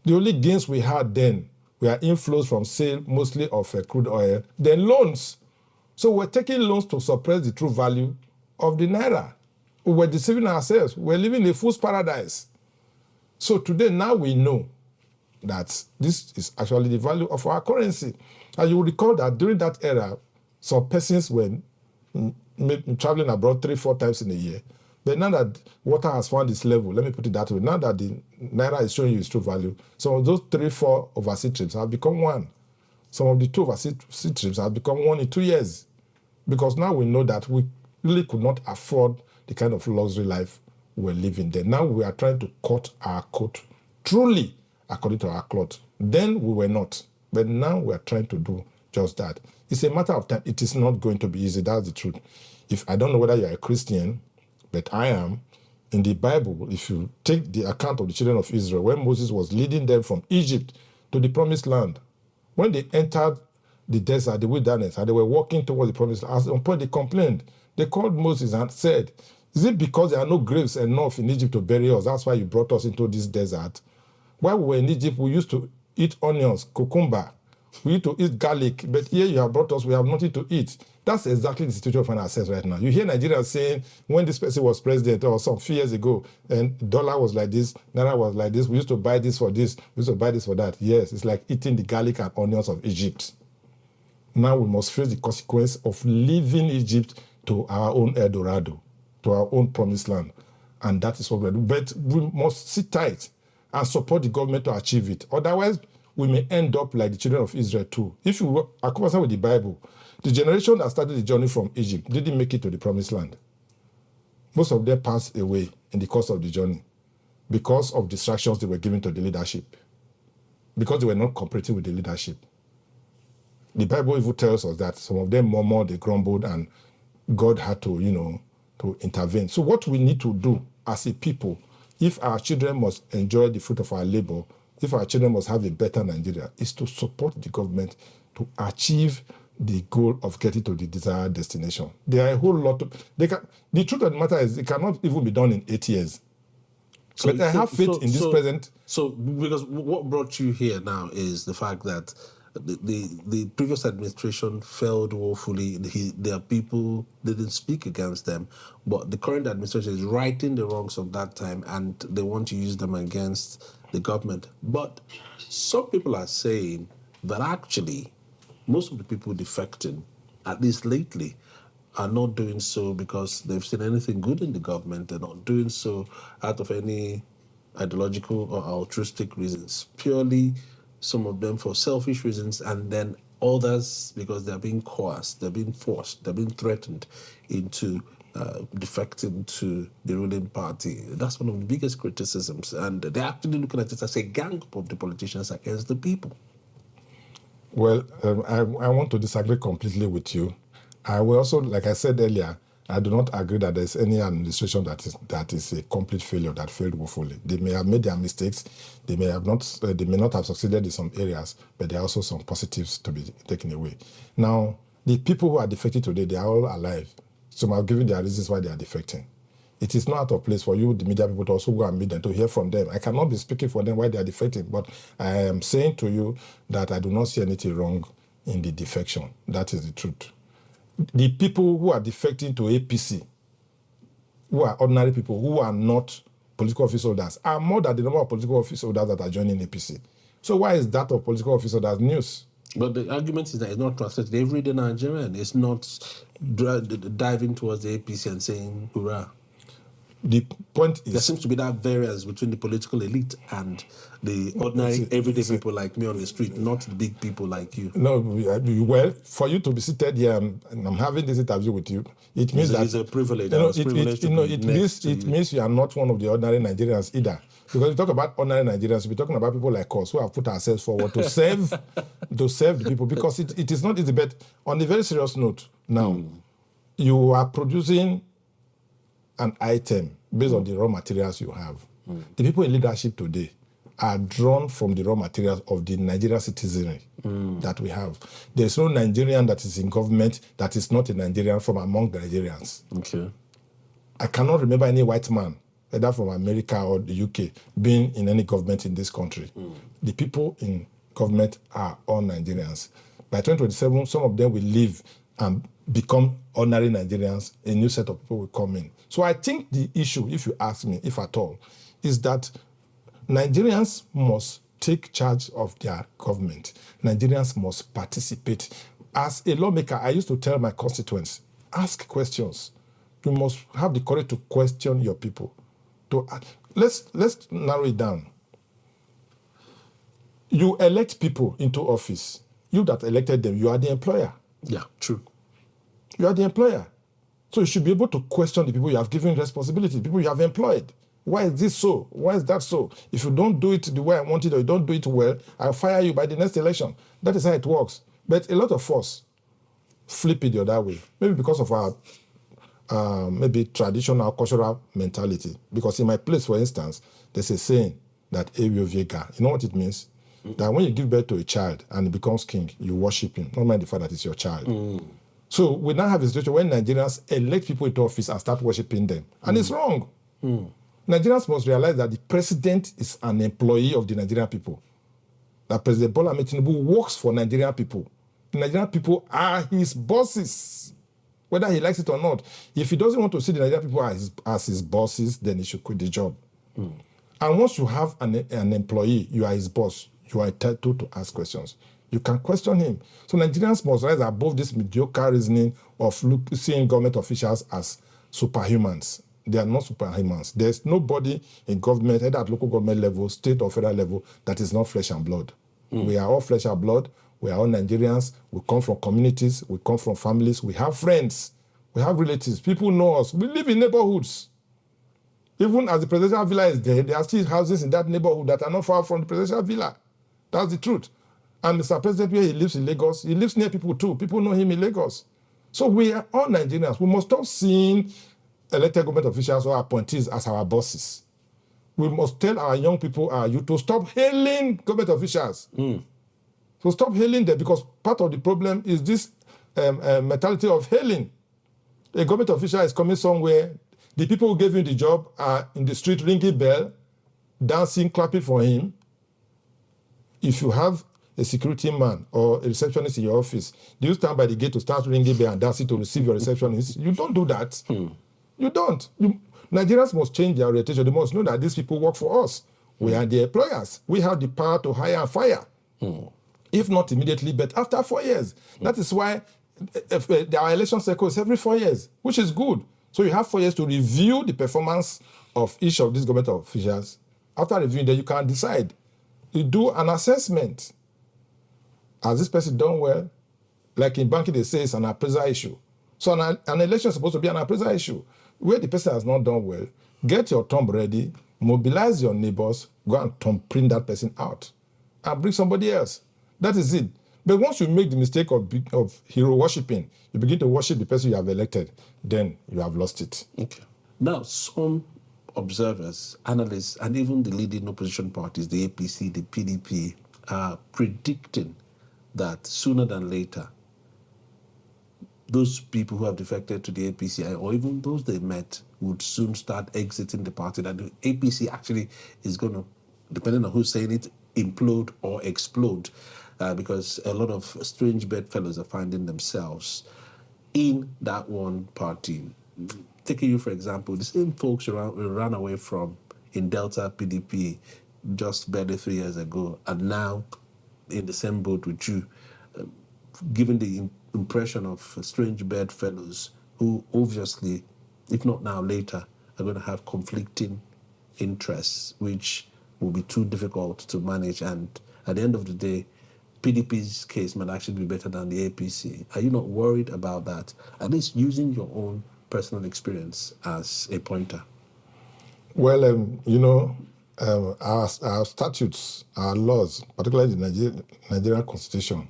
The only gains we had then were inflows from sale, mostly of crude oil, then loans. So we're taking loans to suppress the true value of the naira. We were deceiving ourselves. We're living a fool's paradise. So today, now we know that this is actually the value of our currency. And you will recall that during that era, some persons were traveling abroad 3-4 times in a year. But now that water has found its level, let me put it that way, now that the naira is showing you its true value, some of those 3-4 overseas trips have become one. Some of the 2 overseas trips have become 1 in 2 years. Because now we know that we really could not afford the kind of luxury life we're living there. Now we are trying to cut our coat truly according to our cloth. Then we were not. But now we are trying to do just that. It's a matter of time. It is not going to be easy. That's the truth. If I don't know whether you're a Christian, but I am, in the Bible, if you take the account of the children of Israel, when Moses was leading them from Egypt to the promised land, when they entered the desert, the wilderness, and they were walking towards the promised land, at one point they complained. They called Moses and said, is it because there are no graves enough in Egypt to bury us? That's why you brought us into this desert. While we were in Egypt, we used to eat onions, cucumber. We used to eat garlic. But here you have brought us, we have nothing to eat. That's exactly the situation we find ourselves right now. You hear Nigerians saying, when this person was president or some few years ago, and dollar was like this, naira was like this, we used to buy this for this, we used to buy this for that. Yes, it's like eating the garlic and onions of Egypt. Now we must face the consequence of leaving Egypt to our own El Dorado, to our own promised land. And that is what we're doing. But we must sit tight and support the government to achieve it. Otherwise, we may end up like the children of Israel too. If you are conversant with the Bible, the generation that started the journey from Egypt didn't make it to the promised land. Most of them passed away in the course of the journey because of distractions they were given to the leadership, because they were not cooperating with the leadership. The Bible even tells us that some of them murmured, they grumbled, and God had to, to intervene. So what we need to do as a people, if our children must enjoy the fruit of our labor, if our children must have a better Nigeria, is to support the government to achieve the goal of getting to the desired destination. There are a whole lot of... the truth of the matter is it cannot even be done in 8 years. But I have faith in this present... So, because what brought you here now is the fact that the previous administration failed woefully. Their people didn't speak against them, but the current administration is righting the wrongs of that time, and they want to use them against the government. But some people are saying that actually most of the people defecting, at least lately, are not doing so because they've seen anything good in the government. They're not doing so out of any ideological or altruistic reasons, purely some of them for selfish reasons, and then others because they're being coerced, they're being forced, they're being threatened into defecting to the ruling party. That's one of the biggest criticisms, and they're actually looking at it as a gang up of the politicians against the people. Well, I want to disagree completely with you. I will also, like I said earlier, I do not agree that there's any administration that is a complete failure, that failed woefully. They may have made their mistakes, they may not have succeeded in some areas, but there are also some positives to be taken away. Now, the people who are defecting today, they are all alive. Some have given their reasons why they are defecting. it is not out of place for you, the media people, to also go and meet them, to hear from them. I cannot be speaking for them while they are defecting, but I am saying to you that I do not see anything wrong in the defection. That is the truth. The people who are defecting to APC, who are ordinary people, who are not political office holders, are more than the number of political office holders that are joining APC. So why is that of political office holders news? But the argument is that it's not translated. Everyday Nigerian is not diving towards the APC and saying hurrah. The point is, there seems to be that variance between the political elite and the ordinary, everyday people like me on the street, not the big people like you. No, well, for you to be seated here and I'm having this interview with you, it means that it's a privilege. It means you are not one of the ordinary Nigerians either. Because we talk about ordinary Nigerians, we're talking about people like us who have put ourselves forward to serve the people, because it is not easy. But on a very serious note, now you are producing an item based on the raw materials you have. The people in leadership today are drawn from the raw materials of the Nigerian citizenry that we have. There is no Nigerian that is in government that is not a Nigerian from among the Nigerians. Okay. I cannot remember any white man, either from America or the UK, being in any government in this country. The people in government are all Nigerians. By 2027, some of them will leave and become ordinary Nigerians. A new set of people will come in. So I think the issue, if you ask me, if at all, is that Nigerians must take charge of their government. Nigerians must participate. As a lawmaker, I used to tell my constituents, ask questions. You must have the courage to question your people. Let's narrow it down. You elect people into office. You that elected them, you are the employer. Yeah, true. You are the employer. So you should be able to question the people you have given responsibility, the people you have employed. Why is this so? Why is that so? If you don't do it the way I want it, or you don't do it well, I'll fire you by the next election. That is how it works. But a lot of us flip it the other way. Maybe because of our maybe traditional cultural mentality. Because in my place, for instance, there's a saying that Ewe Vega. You know what it means? That when you give birth to a child and he becomes king, you worship him. Not mind the fact that it's your child. So we now have a situation when Nigerians elect people into office and start worshiping them. And it's wrong. Nigerians must realize that the president is an employee of the Nigerian people. That President Bola Ahmed Tinubu works for Nigerian people. The Nigerian people are his bosses, whether he likes it or not. If he doesn't want to see the Nigerian people as his bosses, then he should quit the job. And once you have an employee, you are his boss, you are entitled to ask questions. You can question him. So Nigerians must rise above this mediocre reasoning of seeing government officials as superhumans. They are not superhumans. There's nobody in government, either at local government level, state or federal level, that is not flesh and blood. We are all flesh and blood. We are all Nigerians. We come from communities. We come from families. We have friends. We have relatives. People know us. We live in neighborhoods. Even as the presidential villa is there are still houses in that neighborhood that are not far from the presidential villa. That's the truth. And Mr. President, where he lives in Lagos, he lives near people too. People know him in Lagos. So we are all Nigerians. We must stop seeing elected government officials or appointees as our bosses. We must tell our young people, our youth, to stop hailing government officials. So stop hailing them, because part of the problem is this mentality of hailing. A government official is coming somewhere, the people who gave him the job are in the street ringing bell, dancing, clapping for him. If you have a security man or a receptionist in your office, do you stand by the gate to start ringing bell and dancing to receive your receptionist? You don't do that. You don't. Nigerians must change their orientation. They must know that these people work for us. We are the employers. We have the power to hire and fire. If not immediately, but after 4 years. That is why our election cycle is every 4 years, which is good. So you have 4 years to review the performance of each of these government officials. After reviewing that, you can decide. You do an assessment. Has this person done well? Like in banking, they say it's an appraisal issue. So an election is supposed to be an appraisal issue. Where the person has not done well, get your thumb ready, mobilize your neighbors, go and thumbprint that person out, and bring somebody else. That is it. But once you make the mistake of hero worshipping, you begin to worship the person you have elected, then you have lost it. Okay. Now, some observers, analysts, and even the leading opposition parties, the APC, the PDP, are predicting that sooner than later, those people who have defected to the APC, or even those they met, would soon start exiting the party, that the APC actually is going to, depending on who's saying it, implode or explode, because a lot of strange bedfellows are finding themselves in that one party. Taking you, for example, the same folks we ran away from in Delta PDP just barely 3 years ago are now in the same boat with you, given the impression of strange bedfellows who obviously, if not now, later, are going to have conflicting interests, which will be too difficult to manage. And at the end of the day, PDP's case might actually be better than the APC. Are you not worried about that? At least using your own personal experience as a pointer. Well, our statutes, our laws, particularly the Nigerian Constitution,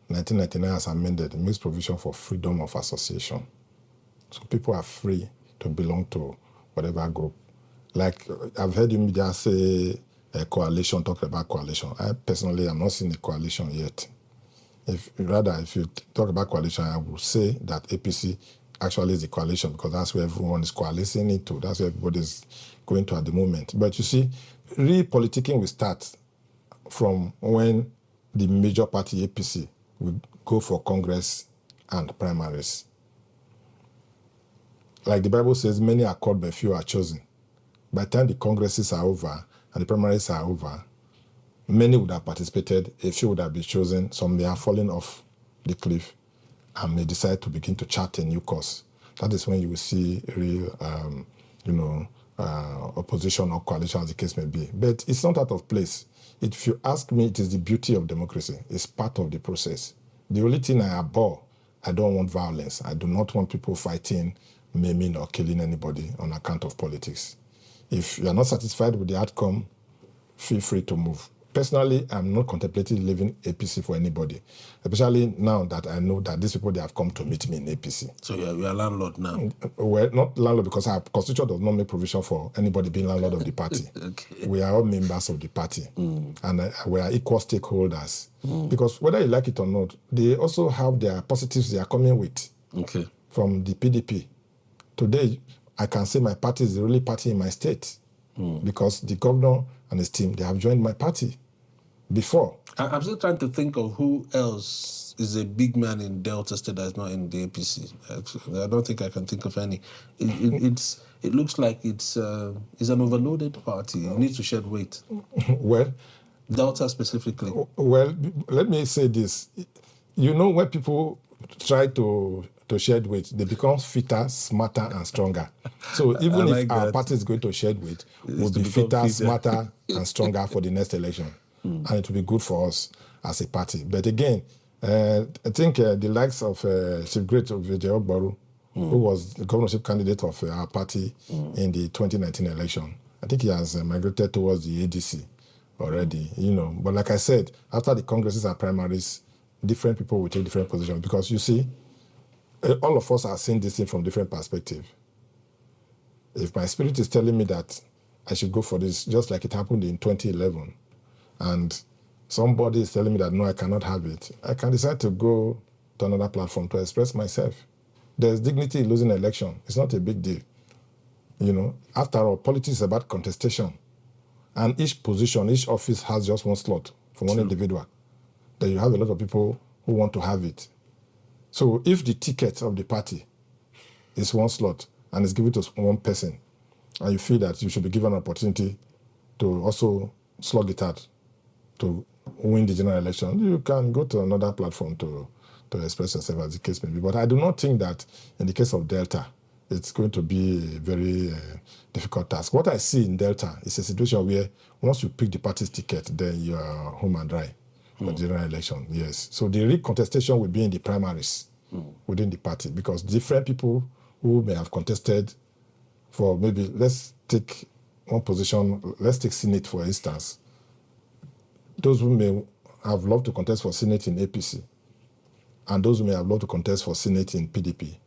1999 as amended, makes provision for freedom of association. So people are free to belong to whatever group. Like I've heard you media say a coalition, talk about coalition. I personally am not seeing a coalition yet. If you talk about coalition, I would say that APC actually is a coalition, because that's where everyone is coalescing into. That's where everybody is going to at the moment. But you see, re-politicking will start from when the major party, APC, will go for Congress and primaries. Like the Bible says, many are called, but few are chosen. By the time the congresses are over and the primaries are over, many would have participated, a few would have been chosen, some may have fallen off the cliff and may decide to begin to chart a new course. That is when you will see real, opposition or coalition, as the case may be. But it's not out of place. If you ask me, it is the beauty of democracy. It's part of the process. The only thing I abhor, I don't want violence. I do not want people fighting, maiming, or killing anybody on account of politics. If you are not satisfied with the outcome, feel free to move. Personally, I'm not contemplating leaving APC for anybody, especially now that I know that these people, they have come to meet me in APC. So you're a landlord now? Well, not landlord, because our constitution does not make provision for anybody being landlord of the party. Okay. We are all members of the party, and we are equal stakeholders. Because whether you like it or not, they also have their positives they are coming with. Okay. From the PDP. Today, I can say my party is the only party in my state, because the governor and his team, they have joined my party before. I'm still trying to think of who else is a big man in Delta State that is not in the APC. I don't think I can think of any. It looks like it's an overloaded party. It needs to shed weight. Well, Delta specifically. Well, let me say this. You know, when people try to shed weight, they become fitter, smarter, and stronger. So even if our party is going to shed weight, we'll be fitter, smarter, and stronger for the next election. And it will be good for us as a party. But again, I think the likes of Chief Great of Efe Ofobruku, who was the governorship candidate of our party in the 2019 election, I think he has migrated towards the ADC already, But like I said, after the congresses and primaries, different people will take different positions, because you see, all of us are seeing this thing from different perspectives. If my spirit is telling me that I should go for this, just like it happened in 2011, and somebody is telling me that no, I cannot have it, I can decide to go to another platform to express myself. There's dignity in losing an election. It's not a big deal. After all, politics is about contestation. And each position, each office has just one slot for one individual. Then you have a lot of people who want to have it. So if the ticket of the party is one slot and is given to one person, and you feel that you should be given an opportunity to also slug it out to win the general election, you can go to another platform to express yourself, as the case may be. But I do not think that in the case of Delta, it's going to be a very difficult task. What I see in Delta is a situation where once you pick the party's ticket, then you are home and dry for the general election. Yes. So the real contestation will be in the primaries within the party, because different people who may have contested for, maybe, let's take one position, let's take Senate for instance. Those who may have loved to contest for Senate in APC, and those who may have loved to contest for Senate in PDP,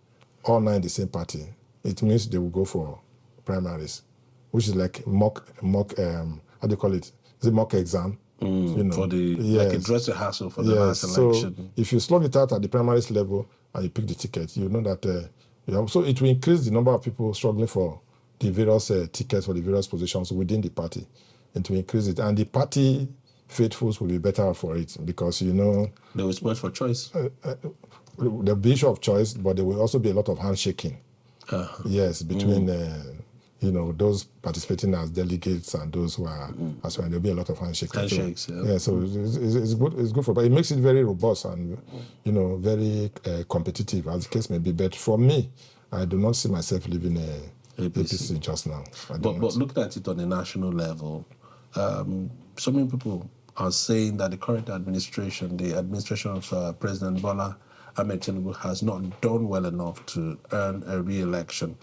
all nine in the same party, it means they will go for primaries, which is like mock how do you call it? Is it mock exam For the like a dress rehearsal for the last election. So if you slug it out at the primaries level and you pick the ticket, you know that so it will increase the number of people struggling for the various tickets for the various positions within the party. It will increase it, and the party faithfuls will be better for it because they will much for choice. There'll be issue of choice, but there will also be a lot of handshaking. Yes, between those participating as delegates and those who are as well. There'll be a lot of handshaking. So it's good. It's good but it makes it very robust and very competitive, as the case may be. But for me, I do not see myself leaving APC just now. But looking at it on a national level, so many people are saying that the current administration, the administration of President Bola Ahmed Tinubu, has not done well enough to earn a re-election.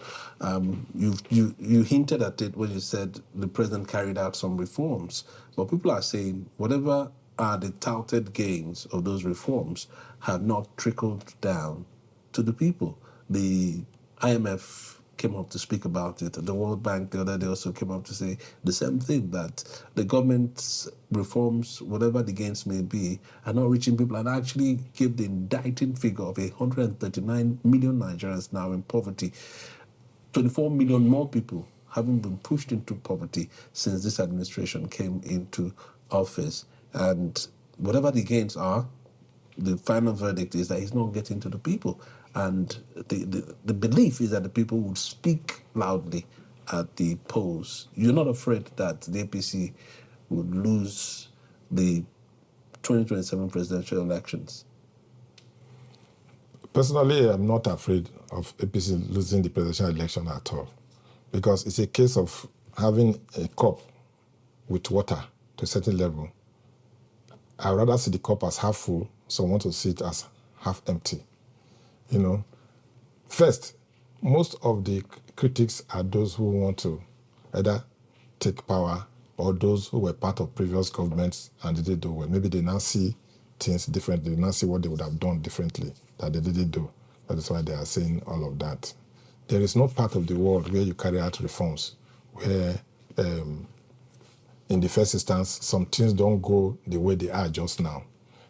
You hinted at it when you said the president carried out some reforms, but people are saying whatever are the touted gains of those reforms have not trickled down to the people. The IMF came up to speak about it. The World Bank the other day also came up to say the same thing, that the government's reforms, whatever the gains may be, are not reaching people, and actually give the indicting figure of 139 million Nigerians now in poverty. 24 million more people having been pushed into poverty since this administration came into office. And whatever the gains are, the final verdict is that he's not getting to the people. And the belief is that the people would speak loudly at the polls. You're not afraid that the APC would lose the 2027 presidential elections? Personally, I'm not afraid of APC losing the presidential election at all, because it's a case of having a cup with water to a certain level. I'd rather see the cup as half full, so I want to see it as half empty. First, most of the critics are those who want to either take power or those who were part of previous governments and they didn't do well. Maybe they now see things differently. They now see what they would have done differently that they didn't do. That is why they are saying all of that. There is no part of the world where you carry out reforms where, in the first instance, some things don't go the way they are just now.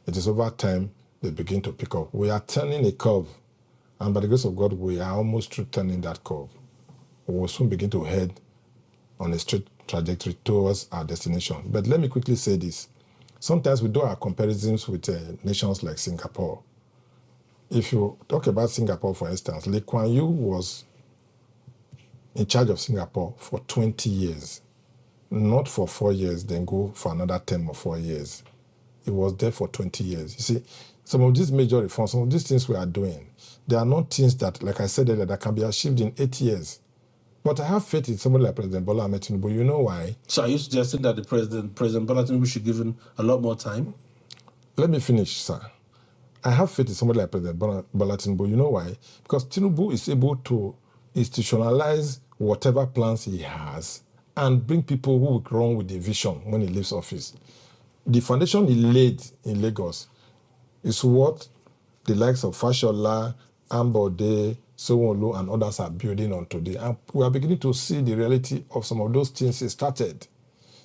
It is over time they begin to pick up. We are turning a curve. And by the grace of God, we are almost through turning that curve. We will soon begin to head on a straight trajectory towards our destination. But let me quickly say this. Sometimes we do our comparisons with nations like Singapore. If you talk about Singapore, for instance, Lee Kuan Yew was in charge of Singapore for 20 years. Not for 4 years, then go for another 10 or 4 years. He was there for 20 years. You see, some of these major reforms, some of these things we are doing, they are not things that, like I said earlier, that can be achieved in 8 years. But I have faith in somebody like President Bola Ahmed Tinubu. You know why? So are you suggesting that the President Bola Tinubu should give him a lot more time? Let me finish, sir. I have faith in somebody like President Bola Tinubu. You know why? Because Tinubu is able to institutionalize whatever plans he has and bring people who will run with the vision when he leaves office. The foundation he laid in Lagos is what the likes of Fashola, Ambode, Sowolu, and others are building on today. And we are beginning to see the reality of some of those things he started.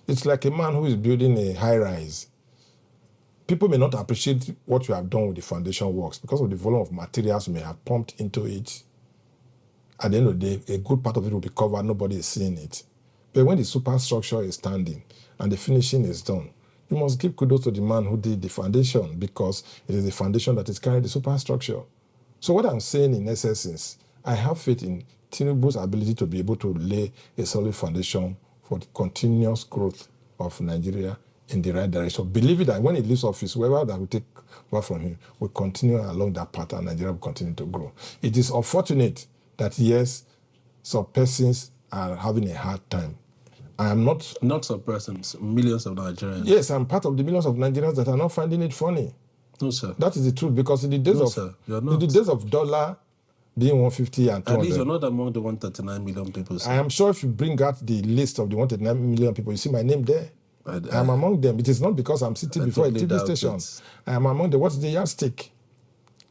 It's like a man who is building a high-rise. People may not appreciate what you have done with the foundation works because of the volume of materials you may have pumped into it. At the end of the day, a good part of it will be covered, nobody is seeing it. But when the superstructure is standing and the finishing is done, you must give kudos to the man who did the foundation, because it is the foundation that is carrying the superstructure. So what I'm saying in essence is, I have faith in Tinubu's ability to be able to lay a solid foundation for the continuous growth of Nigeria in the right direction. Believe it that when he leaves office, whoever that will take over from him will continue along that path and Nigeria will continue to grow. It is unfortunate that, yes, some persons are having a hard time. I am not some persons, millions of Nigerians. Yes, I'm part of the millions of Nigerians that are not finding it funny. No, sir. That is the truth, because in the days in the days of dollar being 150 and 200. At least you're not among the 139 million people, sir. I am sure if you bring out the list of the 139 million people, you see my name there. I am among them. It is not because I'm sitting before a TV station. I am among them. What is the yardstick?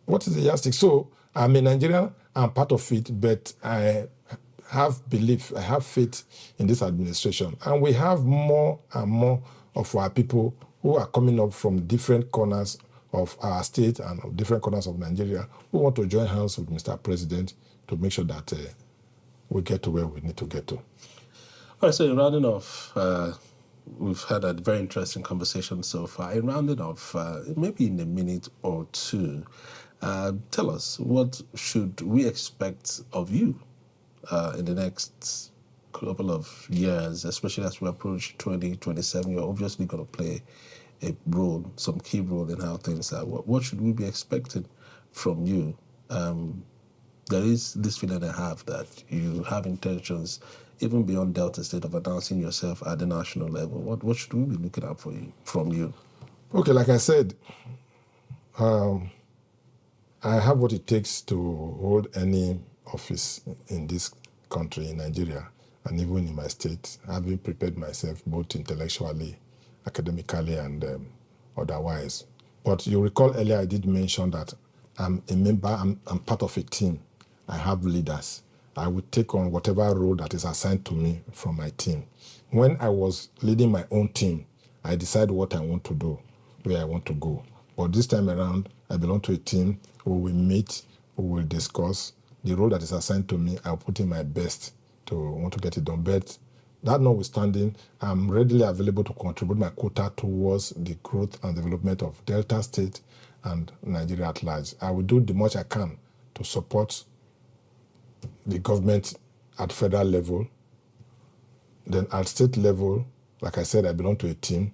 What is the yardstick? So I'm a Nigerian. I'm part of it, but I have belief, I have faith in this administration. And we have more and more of our people who are coming up from different corners of our state and of different corners of Nigeria who want to join hands with Mr. President to make sure that we get to where we need to get to. All right, so in rounding off, we've had a very interesting conversation so far. In rounding off, maybe in a minute or two, tell us, what should we expect of you in the next couple of years, especially as we approach 2027? You're obviously going to play a role, some key role in how things are. What should we be expecting from you? There is this feeling I have that you have intentions, even beyond Delta State, of announcing yourself at the national level. What should we be looking out from you? Okay, like I said, I have what it takes to hold any office in this country, in Nigeria, and even in my state, having prepared myself both intellectually, academically, and otherwise. But you recall earlier I did mention that I'm a member, I'm part of a team. I have leaders. I will take on whatever role that is assigned to me from my team. When I was leading my own team, I decide what I want to do, where I want to go. But this time around, I belong to a team who will meet, who will discuss. The role that is assigned to me, I'll put in my best to want to get it done. But that notwithstanding, I'm readily available to contribute my quota towards the growth and development of Delta State and Nigeria at large. I will do the much I can to support the government at federal level. Then at state level, like I said, I belong to a team.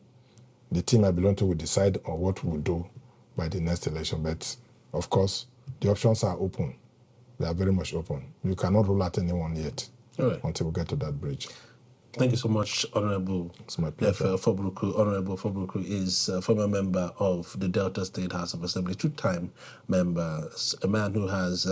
The team I belong to will decide on what we'll do by the next election. But of course, the options are open. They are very much open. You cannot rule out anyone yet until we get to that bridge. Thank you so much, Honorable Efe Ofobruku. Honorable Ofobruku is a former member of the Delta State House of Assembly, two-time member, a man who has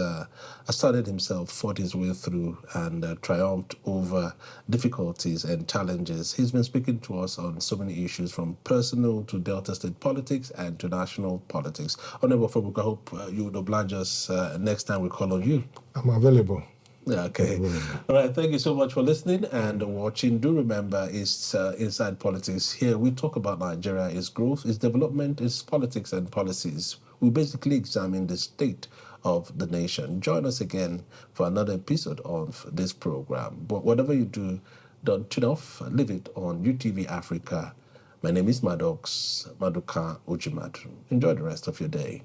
started himself, fought his way through, and triumphed over difficulties and challenges. He's been speaking to us on so many issues, from personal to Delta State politics and to national politics. Honorable Ofobruku, I hope you would oblige us next time we call on you. I'm available. Yeah, okay. All right, thank you so much for listening and watching. Do remember, it's Inside Politics. Here we talk about Nigeria, its growth, its development, its politics and policies. We basically examine the state of the nation. Join us again for another episode of this program. But whatever you do, don't turn off, leave it on UTV Africa. My name is Maduka Ujimadu. Enjoy the rest of your day.